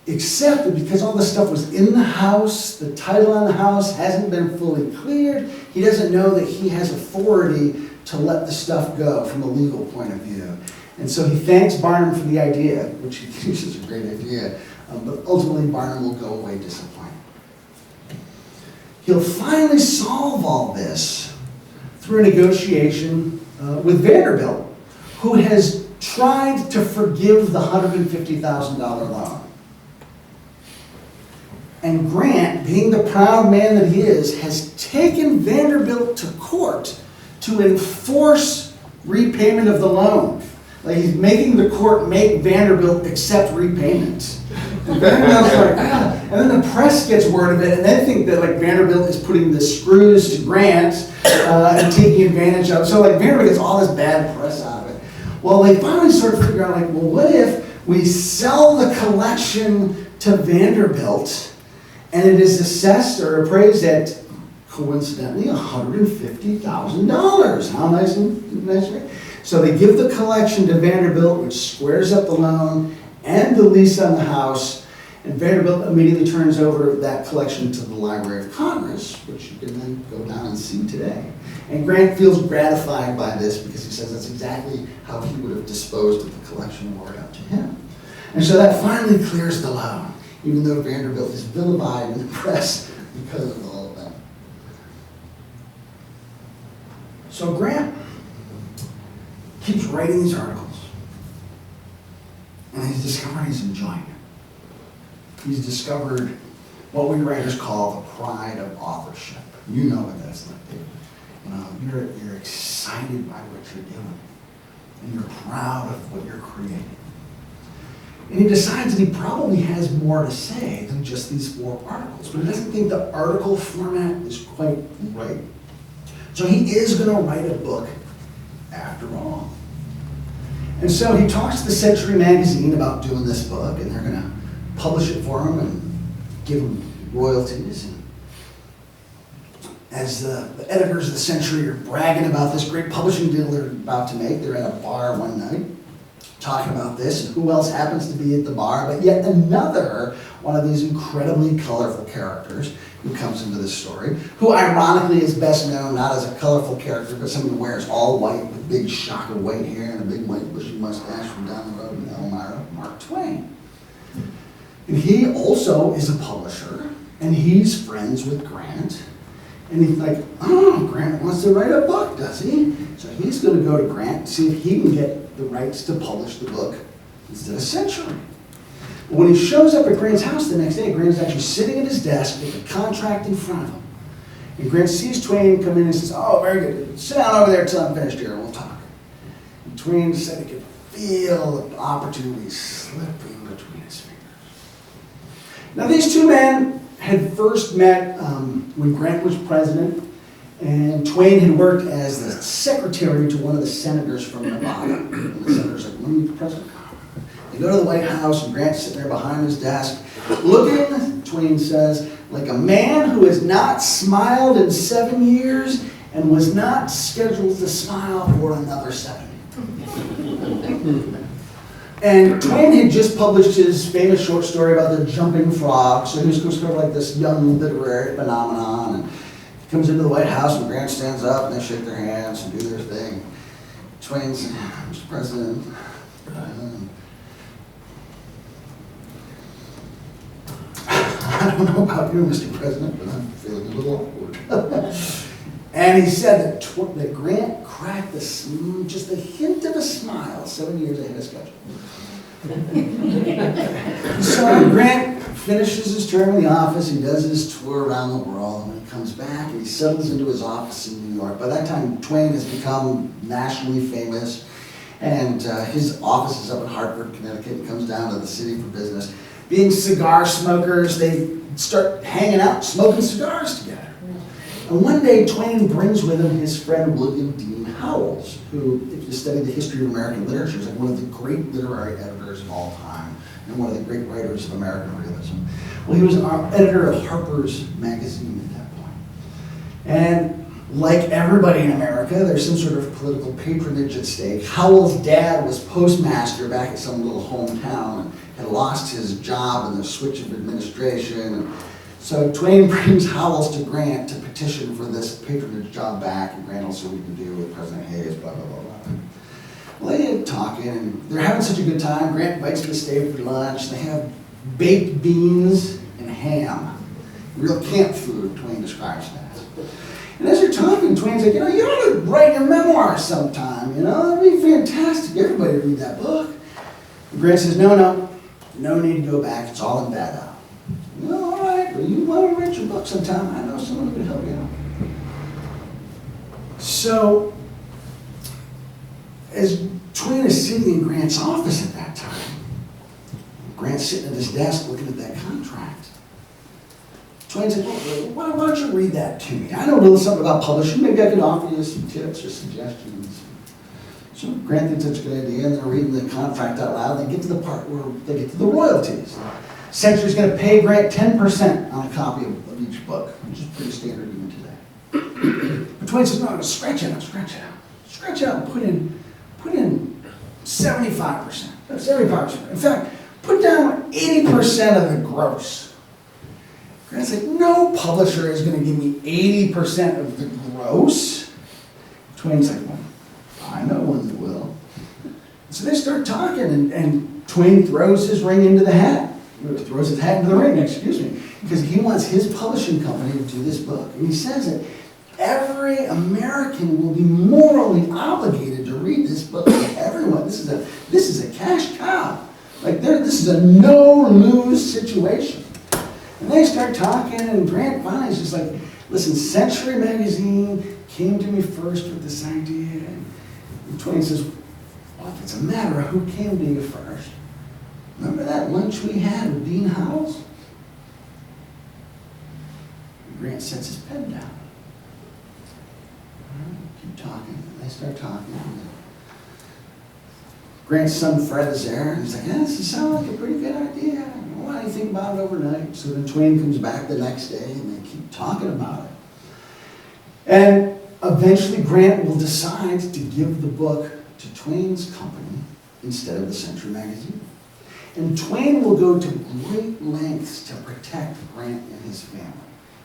except that because all the stuff was in the house, the title on the house hasn't been fully cleared, he doesn't know that he has authority to let the stuff go from a legal point of view. And so he thanks Barnum for the idea, which he thinks is a great idea, but ultimately Barnum will go away disappointed. He'll finally solve all this through a negotiation with Vanderbilt, who has tried to forgive the $150,000 loan. And Grant, being the proud man that he is, has taken Vanderbilt to court to enforce repayment of the loan. Like he's making the court make Vanderbilt accept repayment. And Vanderbilt's like, and then the press gets word of it, and they think that like Vanderbilt is putting the screws to Grant and taking advantage of it. So like Vanderbilt gets all this bad press out of it. Well, they finally sort of figure out like, well, what if we sell the collection to Vanderbilt, and it is assessed or appraised at, coincidentally, $150,000. How nice right? So they give the collection to Vanderbilt, which squares up the loan and the lease on the house, and Vanderbilt immediately turns over that collection to the Library of Congress, which you can then go down and see today. And Grant feels gratified by this because he says that's exactly how he would have disposed of the collection were it up to him. And so that finally clears the loan, even though Vanderbilt is vilified in the press because of all of that. So Grant keeps writing these articles, and he's discovered he's enjoying it. He's discovered what we writers call the pride of authorship. You know what that's like, David. You're excited by what you're doing, and you're proud of what you're creating. And he decides that he probably has more to say than just these 4 articles, but he doesn't think the article format is quite right. So he is going to write a book after all. And so he talks to the Century magazine about doing this book, and they're going to publish it for him and give him royalties. And as the editors of the Century are bragging about this great publishing deal they're about to make, they're at a bar one night talking about this, and who else happens to be at the bar but yet another one of these incredibly colorful characters who comes into this story, who ironically is best known not as a colorful character, but someone who wears all white with big shock of white hair and a big white bushy mustache from down the road in Elmira, Mark Twain. And he also is a publisher, and he's friends with Grant. And he's like, oh, Grant wants to write a book, does he? So he's going to go to Grant and see if he can get the rights to publish the book instead of Century. But when he shows up at Grant's house the next day, Grant is actually sitting at his desk with a contract in front of him. And Grant sees Twain come in and says, oh, very good. Sit down over there until I'm finished here and we'll talk. And Twain said he could feel the opportunity slipping between his fingers. Now these 2 men had first met when Grant was president, and Twain had worked as the secretary to one of the senators from Nevada. And the senator's like, when are you president? They go to the White House, and Grant's sitting there behind his desk, looking, Twain says, like a man who has not smiled in 7 years and was not scheduled to smile for another 7. And Twain had just published his famous short story about the jumping frog, so he was sort of like this young literary phenomenon. And he comes into the White House and Grant stands up and they shake their hands and do their thing. Twain said, Mr. President, I don't know about you, Mr. President, but I'm feeling a little awkward. And he said that Grant cracked just a hint of a smile 7 years ahead of schedule. So Grant finishes his term in the office, he does his tour around the world, and when he comes back and he settles into his office in New York. By that time, Twain has become nationally famous, and his office is up in Hartford, Connecticut. He comes down to the city for business. Being cigar smokers, they start hanging out, smoking cigars together. And one day, Twain brings with him his friend William Dean Howells, who, if you study the history of American literature, is like one of the great literary editors of all time, and one of the great writers of American realism. Well, he was our editor of Harper's Magazine at that point. And like everybody in America, there's some sort of political patronage at stake. Howells' dad was postmaster back at some little hometown and had lost his job in the switch of administration. So Twain brings Howells to Grant to petition for this patronage job back, and Grant will see what he can do with President Hayes, blah, blah, blah, blah. Well, they get talking, and they're having such a good time. Grant invites them to stay for lunch. They have baked beans and ham. Real camp food, Twain describes that. And as they're talking, Twain's like, you ought to write your memoir sometime, that'd be fantastic. Everybody read that book. And Grant says, no need to go back. It's all in bad out. Well, all right, well, you want to write your book sometime. I know someone who can help you out. So, as Twain is sitting in Grant's office at that time, Grant's sitting at his desk looking at that contract. Twain said, well, why don't you read that to me? I know a little something about publishing. Maybe I could offer you some tips or suggestions. So Grant thinks it's a good idea, and they're reading the contract out loud. They get to the part where they get to the royalties. Century's going to pay Grant 10% on a copy of each book, which is pretty standard even today. But Twain says, no, scratch it out. Scratch it out and put in 75%. 75%. In fact, put down 80% of the gross. Grant's like, no publisher is going to give me 80% of the gross. Twain's like, well, I know one that will. So they start talking, and Twain throws his ring into the hat. Throws his hat into the ring, excuse me, because he wants his publishing company to do this book. And he says that every American will be morally obligated to read this book. Everyone, this is a cash cow. Like this is a no-lose situation. And they start talking, and Grant finally is just like, listen, Century Magazine came to me first with this idea. And Twain says, well, if it's a matter of who came to you first, remember that lunch we had with Dean Howells? Grant sets his pen down. Keep talking. They start talking. Grant's son Fred is there, and he's like, yeah, this sounds like a pretty good idea. Why do you think about it overnight? So then Twain comes back the next day, and they keep talking about it. And eventually Grant will decide to give the book to Twain's company instead of the Century Magazine. And Twain will go to great lengths to protect Grant and his family.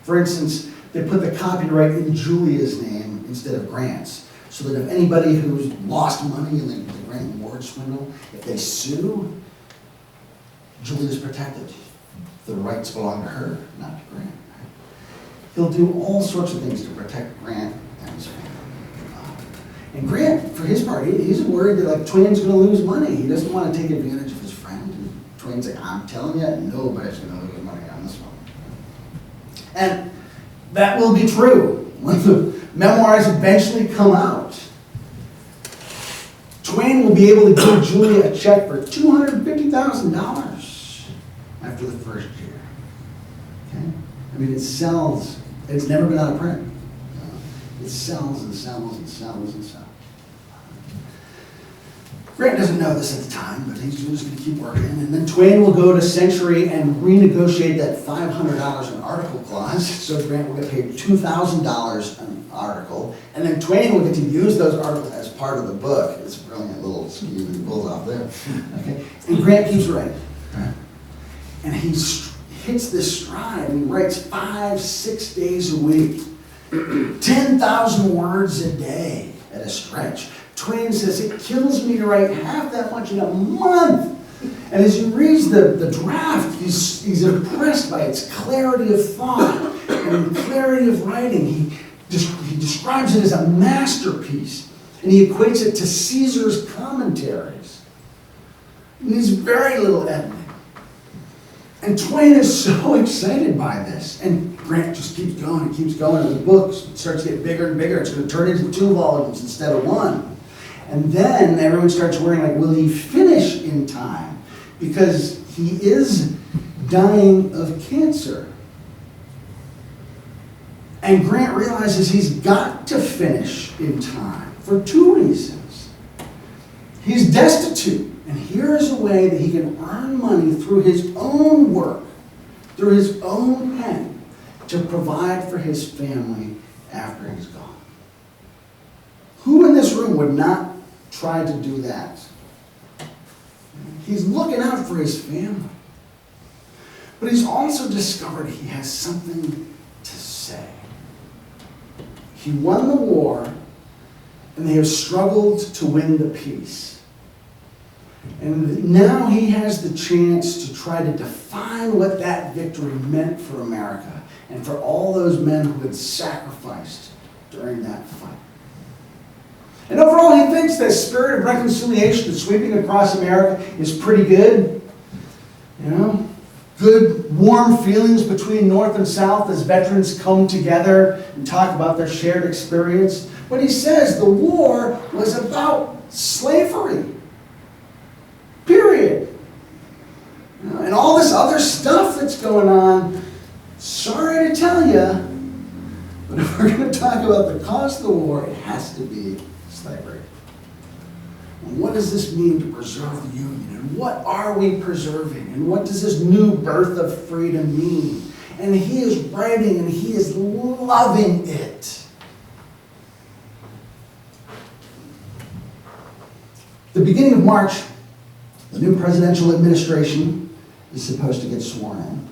For instance, they put the copyright in Julia's name instead of Grant's, so that if anybody who's lost money in the Grant Ward swindle, if they sue, Julia's protected. The rights belong to her, not to Grant. He'll do all sorts of things to protect Grant and his family. And Grant, for his part, he's worried that Twain's going to lose money. He doesn't want to take advantage of his friend. And Twain's like, I'm telling you, nobody's going to lose money on this one. And that will be true when the memoirs eventually come out. Twain will be able to give Julia a check for $250,000 after the first year. Okay? I mean, it sells. It's never been out of print. It sells and sells and sells and sells. Grant doesn't know this at the time, but he's just going to keep working. And then Twain will go to Century and renegotiate that $500 an article clause. So Grant will get paid $2,000 an article. And then Twain will get to use those articles as part of the book. It's a brilliant little skiing and pulls off there. Okay? And Grant keeps writing. Right? And he hits this stride and he writes 5-6 days a week. 10,000 words a day at a stretch. Twain says, it kills me to write half that much in a month. And as he reads the draft, he's impressed by its clarity of thought and clarity of writing. He describes it as a masterpiece, and he equates it to Caesar's commentaries. And there's very little editing. And Twain is so excited by this. And Grant just keeps going and keeps going, and the book starts to get bigger and bigger. It's going to turn into 2 volumes instead of 1. And then everyone starts worrying, like, will he finish in time? Because he is dying of cancer. And Grant realizes he's got to finish in time for 2 reasons. He's destitute, and here is a way that he can earn money through his own work, through his own pen, to provide for his family after he's gone. Who in this room would not try to do that? He's looking out for his family. But he's also discovered he has something to say. He won the war, and they have struggled to win the peace. And now he has the chance to try to define what that victory meant for America and for all those men who had sacrificed during that fight. And overall, he thinks the spirit of reconciliation that's sweeping across America is pretty good. You know, good, warm feelings between North and South as veterans come together and talk about their shared experience. But he says the war was about slavery. Period. You know, and all this other stuff that's going on, sorry to tell you, but if we're going to talk about the cause of the war, it has to be slavery. And what does this mean to preserve the Union? And what are we preserving? And what does this new birth of freedom mean? And he is writing and he is loving it. The beginning of March, the new presidential administration is supposed to get sworn in.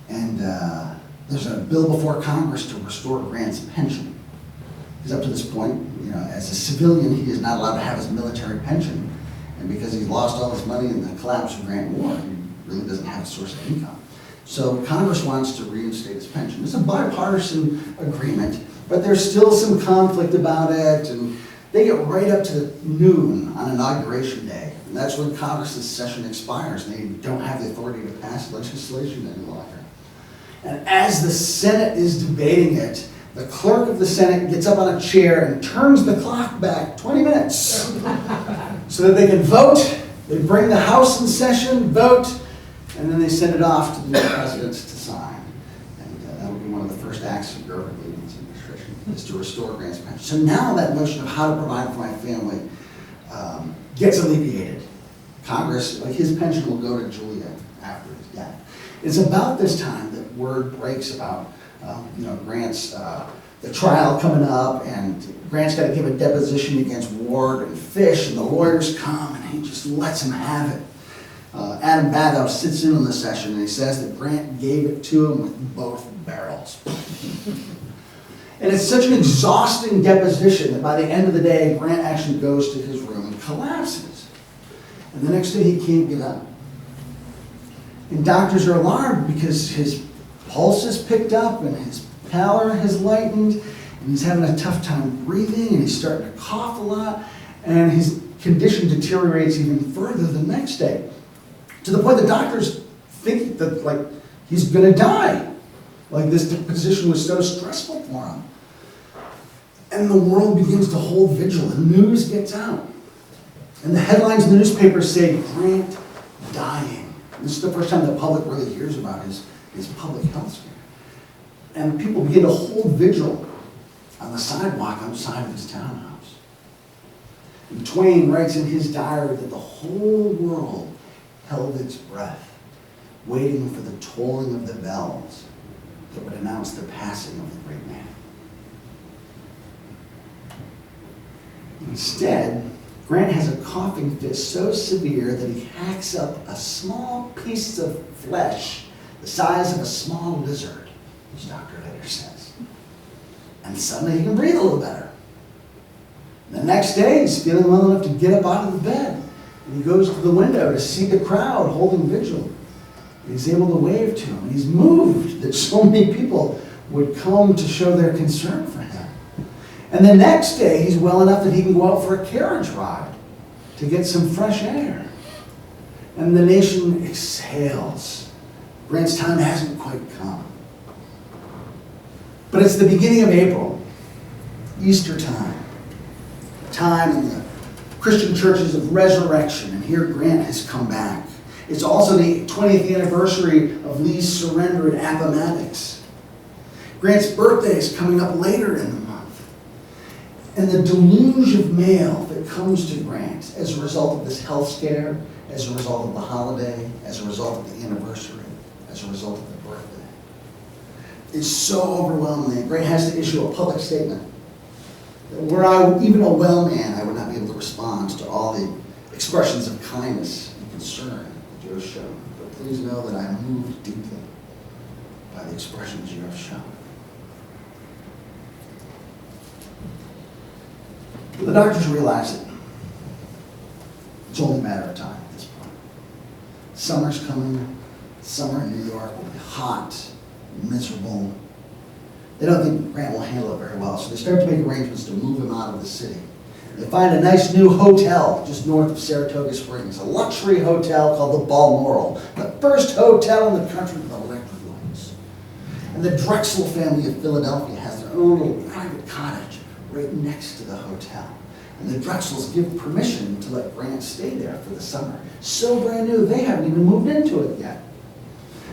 And there's a bill before Congress to restore Grant's pension. Because up to this point, you know, as a civilian, he is not allowed to have his military pension. And because he's lost all his money in the collapse of Grant War, he really doesn't have a source of income. So Congress wants to reinstate his pension. It's a bipartisan agreement, but there's still some conflict about it, and they get right up to noon on Inauguration Day. And that's when Congress's session expires, and they don't have the authority to pass legislation any longer. And as the Senate is debating it, the clerk of the Senate gets up on a chair and turns the clock back 20 minutes so that they can vote. They bring the House in session, vote, and then they send it off to the new presidents to sign. And that will be one of the first acts of Grover Cleveland's administration, is to restore Grant's pension. So now that notion of how to provide for my family gets alleviated. Congress, like his pension will go to Julia after his death. It's about this time that word breaks about Grant's, the trial coming up, and Grant's got to give a deposition against Ward and Fish, and the lawyers come, and he just lets him have it. Adam Badow sits in on the session, and he says that Grant gave it to him with both barrels. And it's such an exhausting deposition that by the end of the day, Grant actually goes to his room and collapses. And the next day, he can't get up. And doctors are alarmed because his pulse has picked up and his pallor has lightened, and he's having a tough time breathing, and he's starting to cough a lot, and his condition deteriorates even further the next day, to the point that doctors think that, like, he's going to die. Like, this deposition was so stressful for him. And the world begins to hold vigil, and news gets out. And the headlines in the newspapers say, Grant dying. And this is the first time the public really hears about his public health scare. And people begin to hold vigil on the sidewalk outside of his townhouse. And Twain writes in his diary that the whole world held its breath, waiting for the tolling of the bells that would announce the passing of the great man. Instead, Grant has a coughing fit so severe that he hacks up a small piece of flesh the size of a small lizard, his doctor later says. And suddenly he can breathe a little better. The next day, he's feeling well enough to get up out of the bed. And he goes to the window to see the crowd holding vigil. He's able to wave to him. And he's moved that so many people would come to show their concern for him. And the next day, he's well enough that he can go out for a carriage ride to get some fresh air. And the nation exhales. Grant's time hasn't quite come. But it's the beginning of April, Easter time. Time in the Christian churches of resurrection, and here Grant has come back. It's also the 20th anniversary of Lee's surrender at Appomattox. Grant's birthday is coming up later in the month. And the deluge of mail that comes to Grant as a result of this health scare, as a result of the holiday, as a result of the anniversary, as a result of the birthday, is so overwhelming that Grant has to issue a public statement. Were I even a well man, I would not be able to respond to all the expressions of kindness and concern that you have shown. But please know that I am moved deeply by the expressions you have shown. But the doctors realize it. It's only a matter of time at this point. Summer's coming. Summer in New York will be hot, miserable. They don't think Grant will handle it very well, so they start to make arrangements to move him out of the city. They find a nice new hotel just north of Saratoga Springs, a luxury hotel called the Balmoral, the first hotel in the country with electric lights. And the Drexel family of Philadelphia has their own little private cottage right next to the hotel. And the Drexels give permission to let Grant stay there for the summer. So brand new, they haven't even moved into it yet.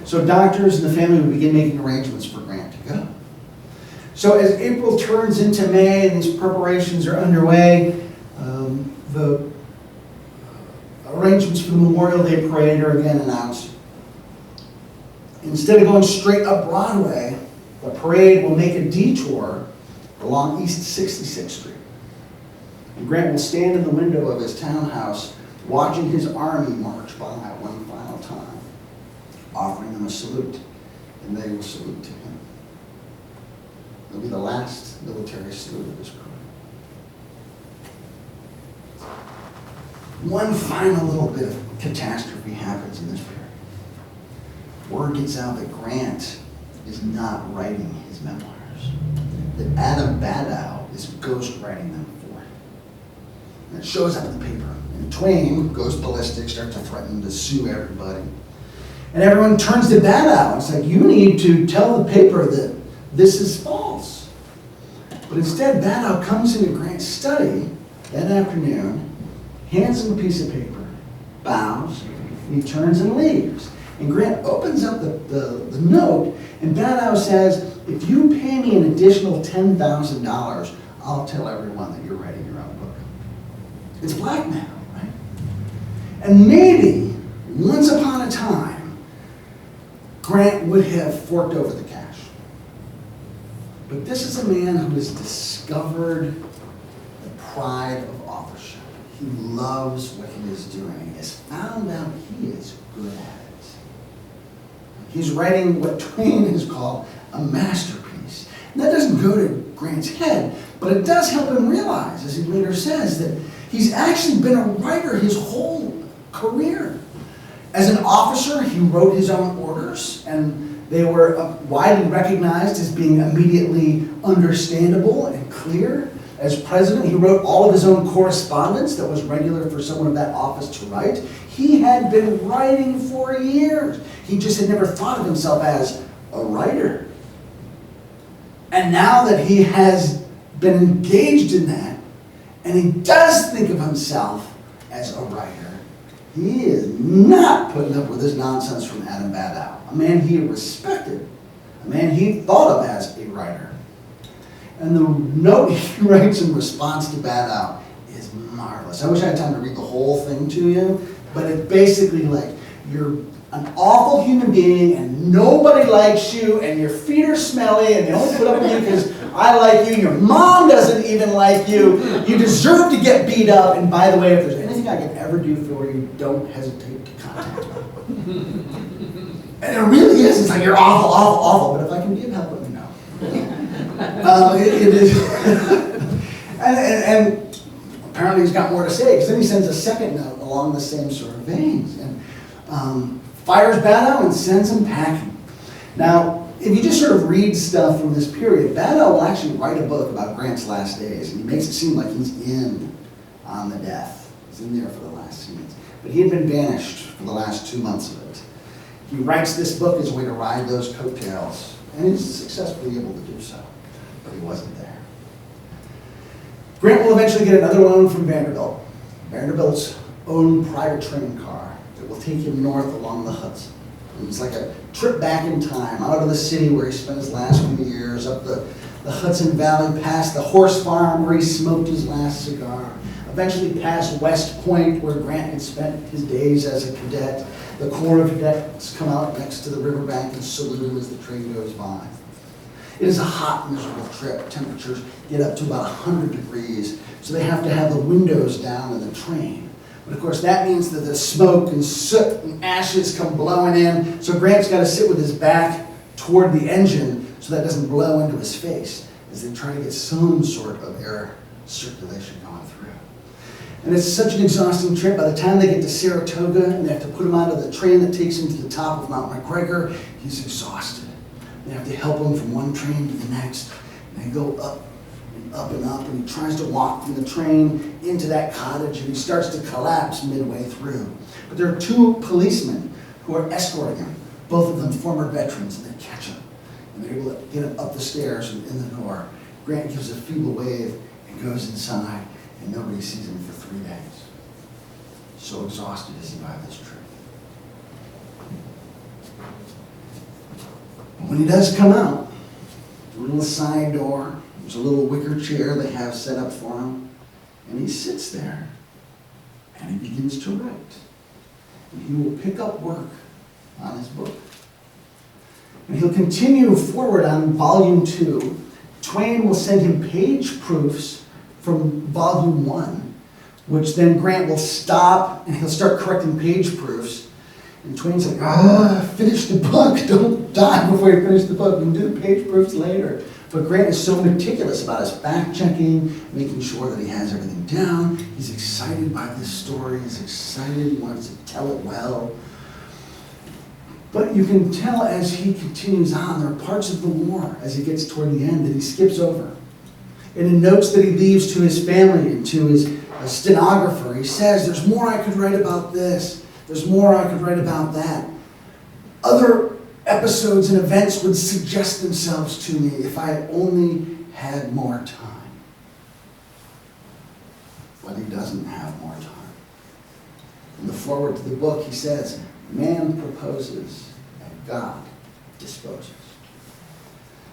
So doctors and the family would begin making arrangements for Grant to go. So as April turns into May and these preparations are underway, the arrangements for the Memorial Day Parade are again announced. Instead of going straight up Broadway, the parade will make a detour along East 66th Street. And Grant will stand in the window of his townhouse watching his army march by one final time, offering them a salute, and they will salute to him. It'll be the last military salute of his career. One final little bit of catastrophe happens in this period. Word gets out that Grant is not writing his memoirs, that Adam Badow is ghostwriting them for him. And it shows up in the paper. And Twain goes ballistic, starts to threaten to sue everybody. And everyone turns to Badow. It's like, you need to tell the paper that this is false. But instead, Badow comes into Grant's study that afternoon, hands him a piece of paper, bows, and he turns and leaves. And Grant opens up the note, and Badow says, if you pay me an additional $10,000, I'll tell everyone that you're writing your own book. It's blackmail, right? And maybe, once upon a time, Grant would have forked over the cash. But this is a man who has discovered the pride of authorship. He loves what he is doing. He has found out he is good at it. He's writing what Twain has called a masterpiece. And that doesn't go to Grant's head, but it does help him realize, as he later says, that he's actually been a writer his whole career. As an officer, he wrote his own orders, and they were widely recognized as being immediately understandable and clear. As president, he wrote all of his own correspondence that was regular for someone of that office to write. He had been writing for years. He just had never thought of himself as a writer. And now that he has been engaged in that, and he does think of himself as a writer, he is not putting up with this nonsense from Adam Badow, a man he respected, a man he thought of as a writer. And the note he writes in response to Badow is marvelous. I wish I had time to read the whole thing to you, but it's basically like, you're an awful human being and nobody likes you and your feet are smelly and they only put up with you because I like you. Your mom doesn't even like you. You deserve to get beat up. And by the way, if there's anything I can ever do for you, don't hesitate to contact me. And it really is. It's like, you're awful, awful, awful. But if I can be of help, let me know. It is. and apparently he's got more to say, because then he sends a second note along the same sort of veins. And fires Badow and sends him packing. Now, if you just sort of read stuff from this period, Badow will actually write a book about Grant's last days, and he makes it seem like he's in on the death. He's in there for the last scenes. But he had been banished for the last 2 months of it. He writes this book as a way to ride those coattails, and he's successfully able to do so, but he wasn't there. Grant will eventually get another loan from Vanderbilt, Vanderbilt's own private train car that will take him north along the Hudson. It's like a trip back in time, out of the city where he spent his last few years, up the Hudson Valley, past the horse farm where he smoked his last cigar, eventually past West Point where Grant had spent his days as a cadet. The Corps of Cadets come out next to the riverbank and salute him as the train goes by. It is a hot, miserable trip. Temperatures get up to about 100 degrees, so they have to have the windows down in the train. But of course that means that the smoke and soot and ashes come blowing in, so Grant's got to sit with his back toward the engine so that doesn't blow into his face as they try to get some sort of air circulation going through. And it's such an exhausting trip. By the time they get to Saratoga and they have to put him onto the train that takes him to the top of Mount McGregor, he's exhausted. They have to help him from one train to the next. And they go up and up and up, and he tries to walk from the train into that cottage, and he starts to collapse midway through. But there are two policemen who are escorting him, both of them former veterans, and they catch him. And they're able to get him up the stairs and in the door. Grant gives a feeble wave and goes inside, and nobody sees him for 3 days. So exhausted is he by this trip. But when he does come out, a little side door, there's a little wicker chair they have set up for him, and he sits there, and he begins to write. And he will pick up work on his book. And he'll continue forward on volume 2. Twain will send him page proofs from volume 1, which then Grant will stop, and he'll start correcting page proofs. And Twain's like, finish the book, don't die before you finish the book, we can do the page proofs later. But Grant is so meticulous about his fact-checking, making sure that he has everything down. He's excited by this story, he's excited, he wants to tell it well. But you can tell as he continues on, there are parts of the war, as he gets toward the end, that he skips over. And in notes that he leaves to his family and to his stenographer, he says, there's more I could write about this, there's more I could write about that. Other episodes and events would suggest themselves to me if I only had more time. But he doesn't have more time. In the foreword to the book, he says, man proposes and God disposes.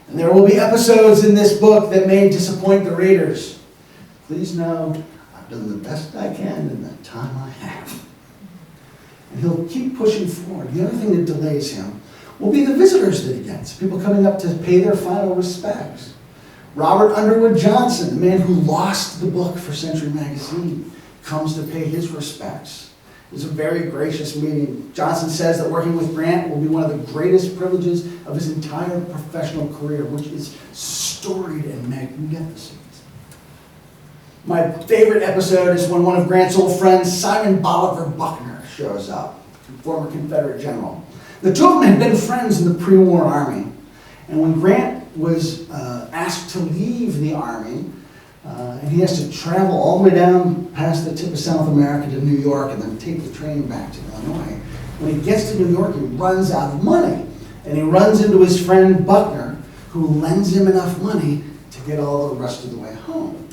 And there will be episodes in this book that may disappoint the readers. Please know I've done the best I can in the time I have. And he'll keep pushing forward. The other thing that delays him will be the visitors that he gets, people coming up to pay their final respects. Robert Underwood Johnson, the man who lost the book for Century Magazine, comes to pay his respects. It was a very gracious meeting. Johnson says that working with Grant will be one of the greatest privileges of his entire professional career, which is storied and magnificent. My favorite episode is when one of Grant's old friends, Simon Bolivar Buckner, shows up, former Confederate general. The two of them had been friends in the pre-war army, and when Grant was asked to leave the army, and he has to travel all the way down past the tip of South America to New York and then take the train back to Illinois. When he gets to New York, he runs out of money, and he runs into his friend Buckner, who lends him enough money to get all the rest of the way home.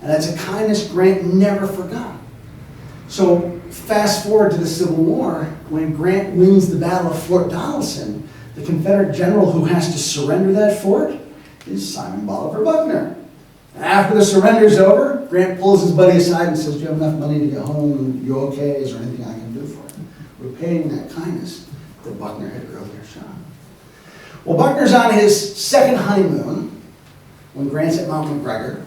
And that's a kindness Grant never forgot. So fast forward to the Civil War, when Grant wins the Battle of Fort Donelson, the Confederate general who has to surrender that fort is Simon Bolivar Buckner. And after the surrender's over, Grant pulls his buddy aside and says, do you have enough money to get home? You okay? Is there anything I can do for you? Repaying that kindness that Buckner had earlier shown. Well, Buckner's on his second honeymoon, when Grant's at Mount McGregor.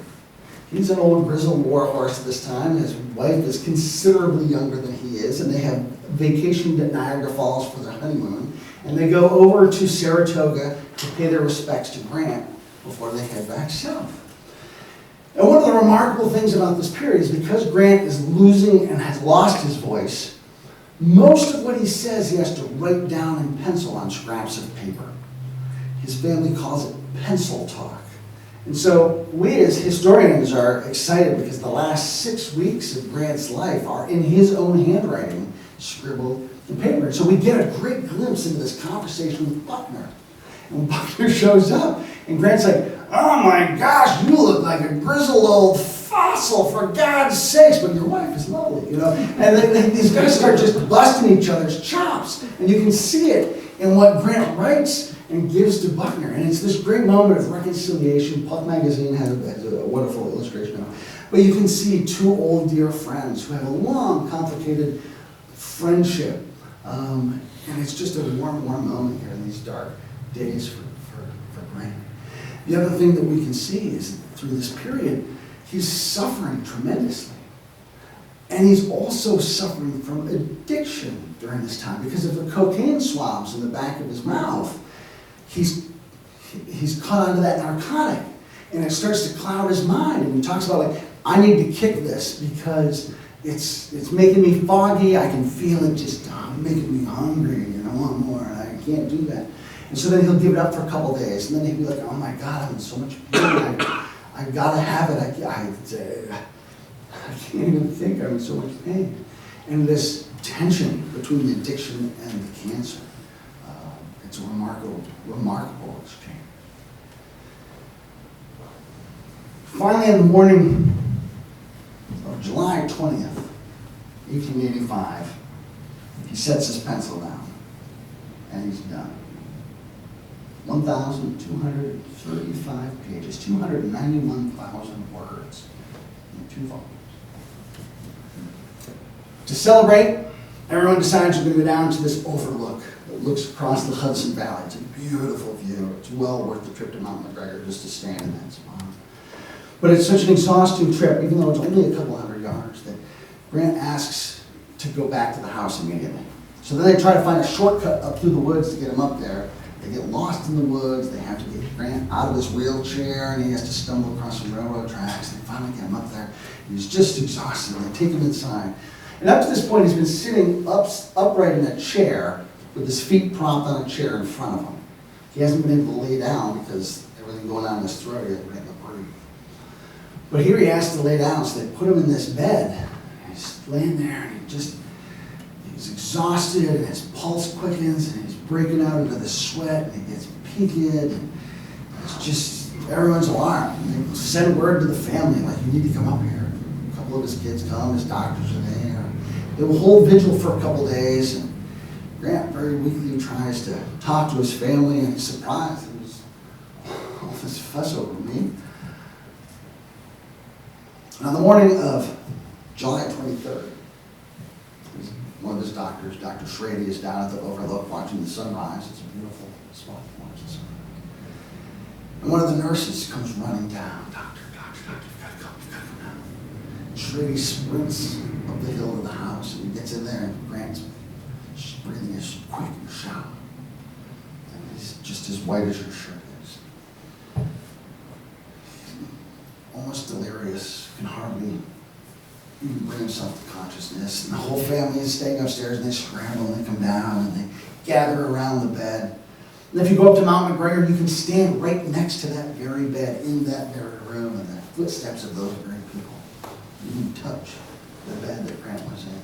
He's an old grizzled war horse at this time. His wife is considerably younger than he is, and they have vacationed at Niagara Falls for their honeymoon. And they go over to Saratoga to pay their respects to Grant before they head back south. And one of the remarkable things about this period is because Grant is losing and has lost his voice, most of what he says he has to write down in pencil on scraps of paper. His family calls it pencil talk. And so we as historians are excited because the last 6 weeks of Grant's life are in his own handwriting, scribbled in paper. And so we get a great glimpse into this conversation with Buckner. And when Buckner shows up, and Grant's like, "Oh my gosh, you look like a grizzled old fossil, for God's sakes, but your wife is lovely," you know? And then these guys start just busting each other's chops. And you can see it in what Grant writes and gives to Buckner. And it's this great moment of reconciliation. Puck Magazine has a wonderful illustration of it. But you can see two old dear friends who have a long, complicated friendship. And it's just a warm, warm moment here in these dark days for Grant. The other thing that we can see is through this period, he's suffering tremendously. And he's also suffering from addiction during this time because of the cocaine swabs in the back of his mouth. He's caught onto that narcotic, and it starts to cloud his mind. And he talks about, like, I need to kick this because it's making me foggy. I can feel it just making me hungry, and I want more, and I can't do that. And so then he'll give it up for a couple days, and then he'll be like, "Oh my God, I'm in so much pain. I gotta have it. I can't even think. I'm in so much pain." And this tension between the addiction and the cancer. It's a remarkable exchange. Finally, in the morning of July 20th, 1885, he sets his pencil down, and he's done. 1,235 pages, 291,000 words in 2 volumes. To celebrate, everyone decides we're going to go down to this overlook that looks across the Hudson Valley. It's a beautiful view. It's well worth the trip to Mount McGregor just to stand in that spot. But it's such an exhausting trip, even though it's only a couple hundred yards, that Grant asks to go back to the house immediately. So then they try to find a shortcut up through the woods to get him up there. They get lost in the woods. They have to get Grant out of his wheelchair, and he has to stumble across some railroad tracks. They finally get him up there. He's just exhausted. They take him inside. And up to this point, he's been sitting upright in a chair with his feet propped on a chair in front of him. He hasn't been able to lay down because everything going on in his throat, he hasn't been able to breathe. But here he has to lay down, so they put him in this bed. And he's laying there, and he's exhausted, and his pulse quickens, and he's breaking out into the sweat, and he gets peaked, and it's just, everyone's alarmed. And they send word to the family, like, "You need to come up here." A couple of his kids come, his doctors are there. They will hold vigil for a couple days, and Grant very weakly tries to talk to his family, and he's surprised. There's all this fuss over me. And on the morning of July 23rd, one of his doctors, Dr. Schrady, is down at the overlook watching the sunrise. It's a beautiful spot to watch the sunrise. And one of the nurses comes running down. Doctor, you've got to come down. Schrady sprints up the hill to the house, and he gets in there, and Grant's breathing is quick and shallow. And he's just as white as your shirt is. Almost delirious, can hardly even bring himself to consciousness. And the whole family is staying upstairs, and they scramble, and they come down, and they gather around the bed. And if you go up to Mount McGregor, you can stand right next to that very bed, in that very room, and the footsteps of those very people. You can touch the bed that Grant was in.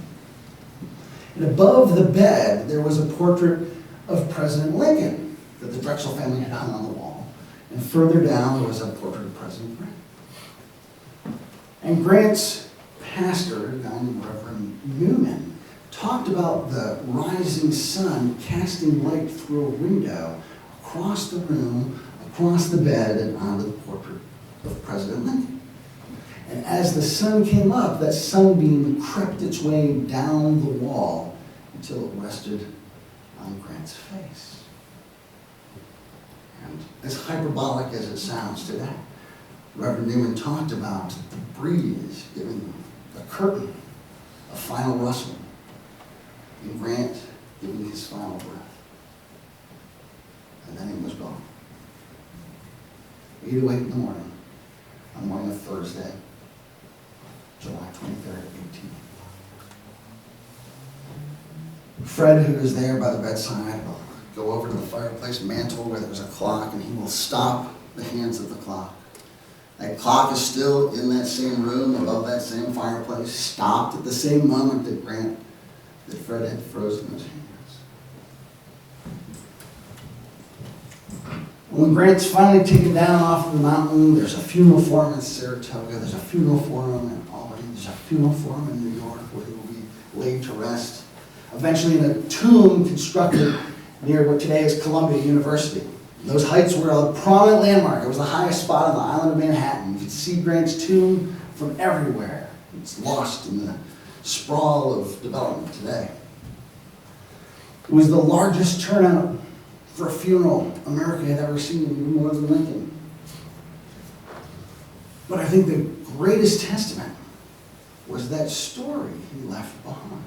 And above the bed, there was a portrait of President Lincoln that the Drexel family had hung on the wall. And further down, there was a portrait of President Grant. And Grant's pastor, a guy named Reverend Newman, talked about the rising sun casting light through a window across the room, across the bed, and onto the portrait of President Lincoln. And as the sun came up, that sunbeam crept its way down the wall until it rested on Grant's face. And as hyperbolic as it sounds today, Reverend Newman talked about the breeze giving the curtain a final rustle, and Grant giving his final breath. And then he was gone. 8:08 in the morning, on the morning of Thursday, July 23rd, 18. Fred, who is there by the bedside, will go over to the fireplace mantle where there's a clock, and he will stop the hands of the clock. That clock is still in that same room above that same fireplace, stopped at the same moment that Fred had frozen his hands. When Grant's finally taken down off the mountain, there's a funeral for him in Saratoga, there's a funeral for him in Albany, there's a funeral for him in New York where he will be laid to rest. Eventually in a tomb constructed near what today is Columbia University. Those heights were a prominent landmark. It was the highest spot on the island of Manhattan. You could see Grant's tomb from everywhere. It's lost in the sprawl of development today. It was the largest turnout for a funeral America had ever seen, even more than Lincoln. But I think the greatest testament was that story he left behind.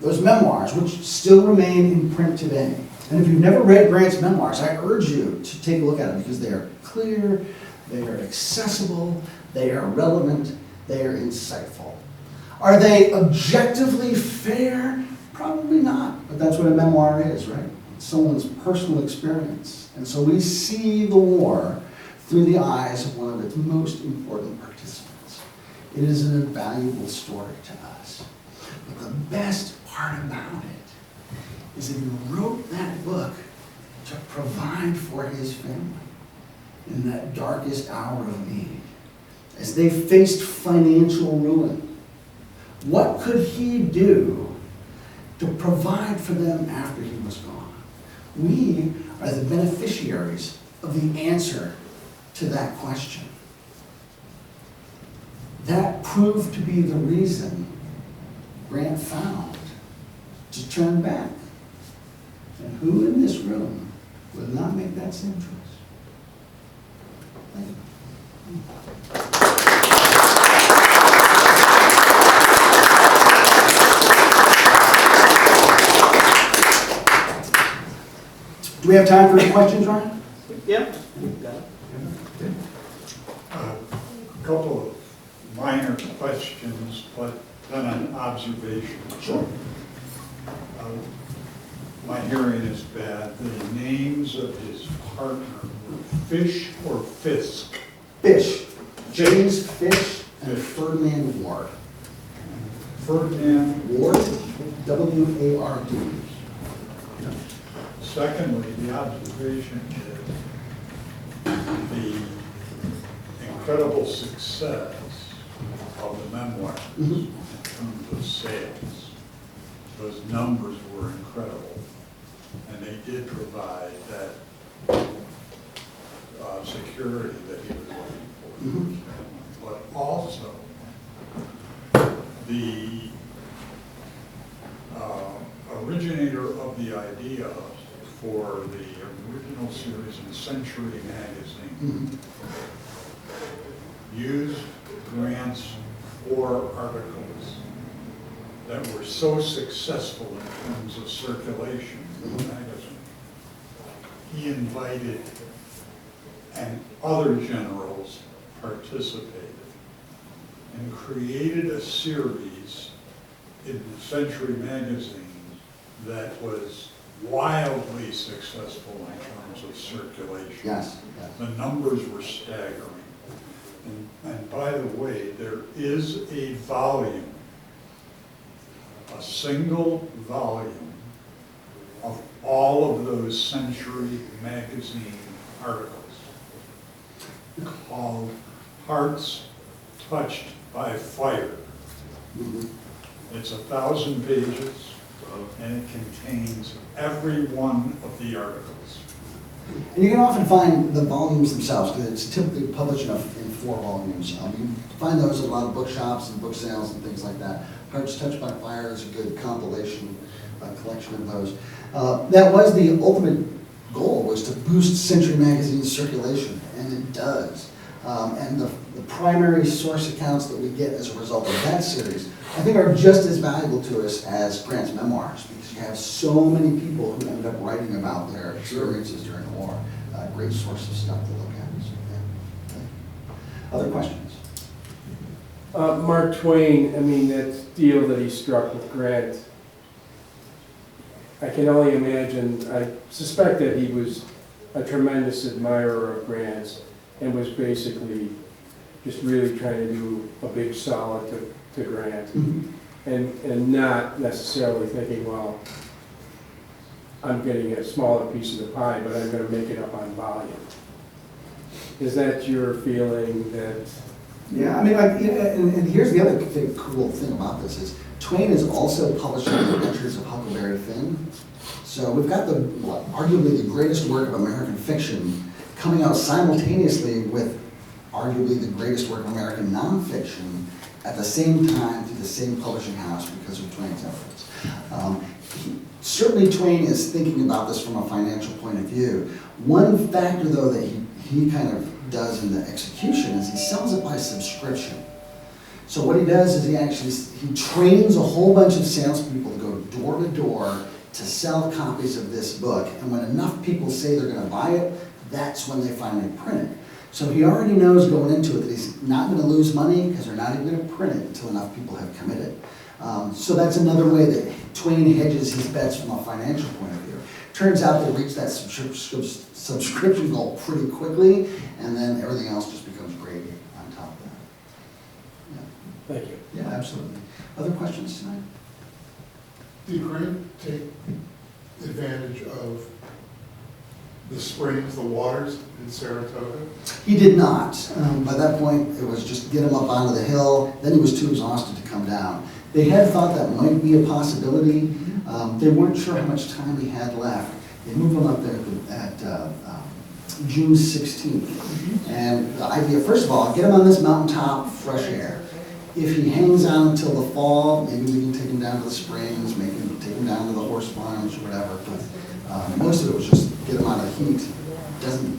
Those memoirs, which still remain in print today. And if you've never read Grant's memoirs, I urge you to take a look at them because they are clear, they are accessible, they are relevant, they are insightful. Are they objectively fair? Probably not, but that's what a memoir is, right? It's someone's personal experience. And so we see the war through the eyes of one of its most important participants. It is an invaluable story to us. But the best part about it is that he wrote that book to provide for his family in that darkest hour of need. As they faced financial ruin, what could he do to provide for them after he was gone? We are the beneficiaries of the answer to that question. That proved to be the reason Grant found to turn back. And who in this room would not make that same choice? Thank you. Do we have time for questions, Ryan?
Yep.
A couple of minor questions, but then an observation.
Sure.
My hearing is bad. The names of his partner were Fish or Fisk?
Fish. James Fish and Ferdinand Ward.
Ferdinand.
Ward, W-A-R-D.
Secondly, the observation is the incredible success of the memoirs in terms of sales. Those numbers were incredible, and they did provide that security that he was looking for. But also, the originator of the idea for the original series in Century magazine used Grant's 4 articles that were so successful in terms of circulation in the magazine. He invited, and other generals participated, and created a series in Century magazine that was wildly successful in terms of circulation.
Yes. Yes.
The numbers were staggering. And by the way, there is a volume, a single volume of all of those Century magazine articles called Hearts Touched by Fire. It's 1,000 pages, and it contains every one of the articles.
And you can often find the volumes themselves, because it's typically published in 4 volumes. You can find those at a lot of bookshops and book sales and things like that. Hearts Touched by Fire is a good compilation, collection of those. That was the ultimate goal, was to boost Century Magazine's circulation, and it does. and the primary source accounts that we get as a result of that series, I think are just as valuable to us as Grant's memoirs, because you have so many people who ended up writing about their experiences during the war. Great source of stuff to look at. So, yeah. Okay. Other questions?
Mark Twain, I mean, that deal that he struck with Grant, I can only imagine, I suspect that he was a tremendous admirer of Grant's and was basically just really trying to do a big solid to Grant, and not necessarily thinking, well, I'm getting a smaller piece of the pie, but I'm going to make it up on volume. Is that your feeling that?
Yeah, I mean, like, and here's the other cool thing about this is Twain is also publishing the Adventures of Huckleberry Finn. So we've got arguably the greatest work of American fiction coming out simultaneously with arguably the greatest work of American nonfiction at the same time through the same publishing house because of Twain's efforts. Certainly Twain is thinking about this from a financial point of view. One factor, though, that he kind of does in the execution is he sells it by subscription. So what he does is he trains a whole bunch of salespeople to go door to door to sell copies of this book, and when enough people say they're going to buy it, that's when they finally print it. So he already knows going into it that he's not going to lose money because they're not even going to print it until enough people have committed. So that's another way that Twain hedges his bets from a financial point of view. Turns out they reach that subscription goal pretty quickly, and then everything else just becomes gravy on top of that. Yeah.
Thank you.
Yeah, absolutely. Other questions tonight?
Did Grant take advantage of the springs, the waters in Saratoga?
He did not. By that point, it was just get him up onto the hill. Then he was too exhausted to come down. They had thought that might be a possibility. They weren't sure how much time he had left. They moved him up there at June 16th. And the idea, first of all, get him on this mountaintop, fresh air. If he hangs on until the fall, maybe we can take him down to the springs, take him down to the horse farms or whatever. But most of it was just get him out of the heat. Doesn't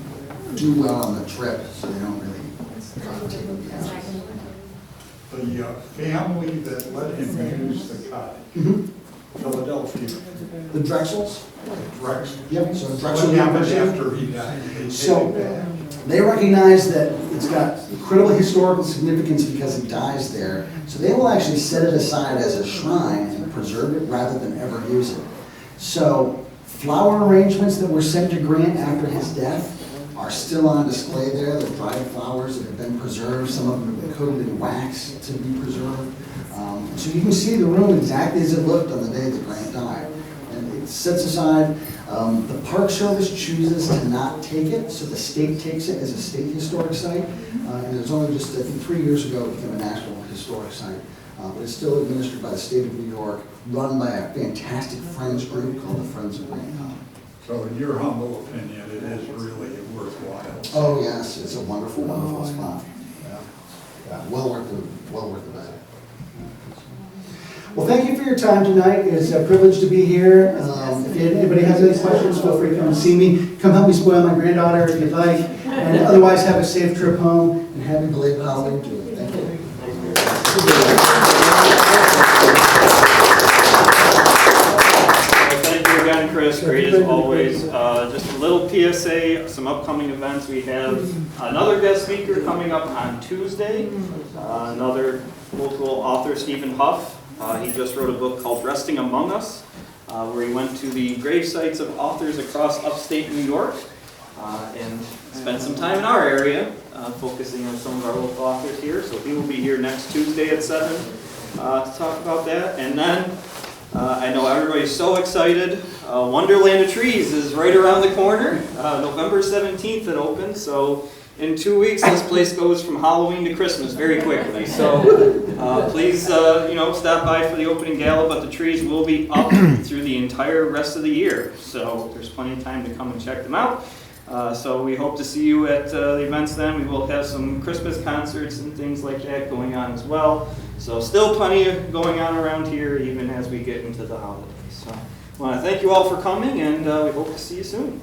do well on the trip, so they don't really take him down.
The family that let him use the cottage, Philadelphia.
The Drexels?
Rex.
Yep, so Drexel
What happened
University.
after he died? They take
So
it back.
they recognize that it's got incredible historical significance because he dies there. So they will actually set it aside as a shrine and preserve it rather than ever use it. So flower arrangements that were sent to Grant after his death are still on display there. The dried flowers that have been preserved, some of them have been coated in wax to be preserved. So you can see the room exactly as it looked on the day that Grant died. And it sets aside, the Park Service chooses to not take it, so the state takes it as a state historic site. And there's only just, I think 3 years ago, it became a national historic site. But it's still administered by the state of New York, run by a fantastic Friends group called the Friends of Grant College.
So in your humble opinion, it is really worthwhile.
Oh yes, it's a wonderful, wonderful spot. Yeah, well worth the visit. Well, thank you for your time tonight. It's a privilege to be here. If anybody has any questions, feel free to come and see me. Come help me spoil my granddaughter if you'd like. And otherwise, have a safe trip home and happy belated holiday to you. Thank you.
Thank you again, Chris. Great as always. Just a little PSA, some upcoming events. We have another guest speaker coming up on Tuesday. Another local author, Stephen Huff. He just wrote a book called Resting Among Us, where he went to the grave sites of authors across upstate New York and spent some time in our area, focusing on some of our local authors here. So he will be here next Tuesday at 7 to talk about that. And then I know everybody's so excited. Wonderland of Trees is right around the corner. November 17th it opens. So in 2 weeks, this place goes from Halloween to Christmas very quickly. So please, stop by for the opening gala. But the trees will be up through the entire rest of the year. So there's plenty of time to come and check them out. So we hope to see you at the events then. We will have some Christmas concerts and things like that going on as well. So still plenty of going on around here even as we get into the holidays. So I want to thank you all for coming, and we hope to see you soon.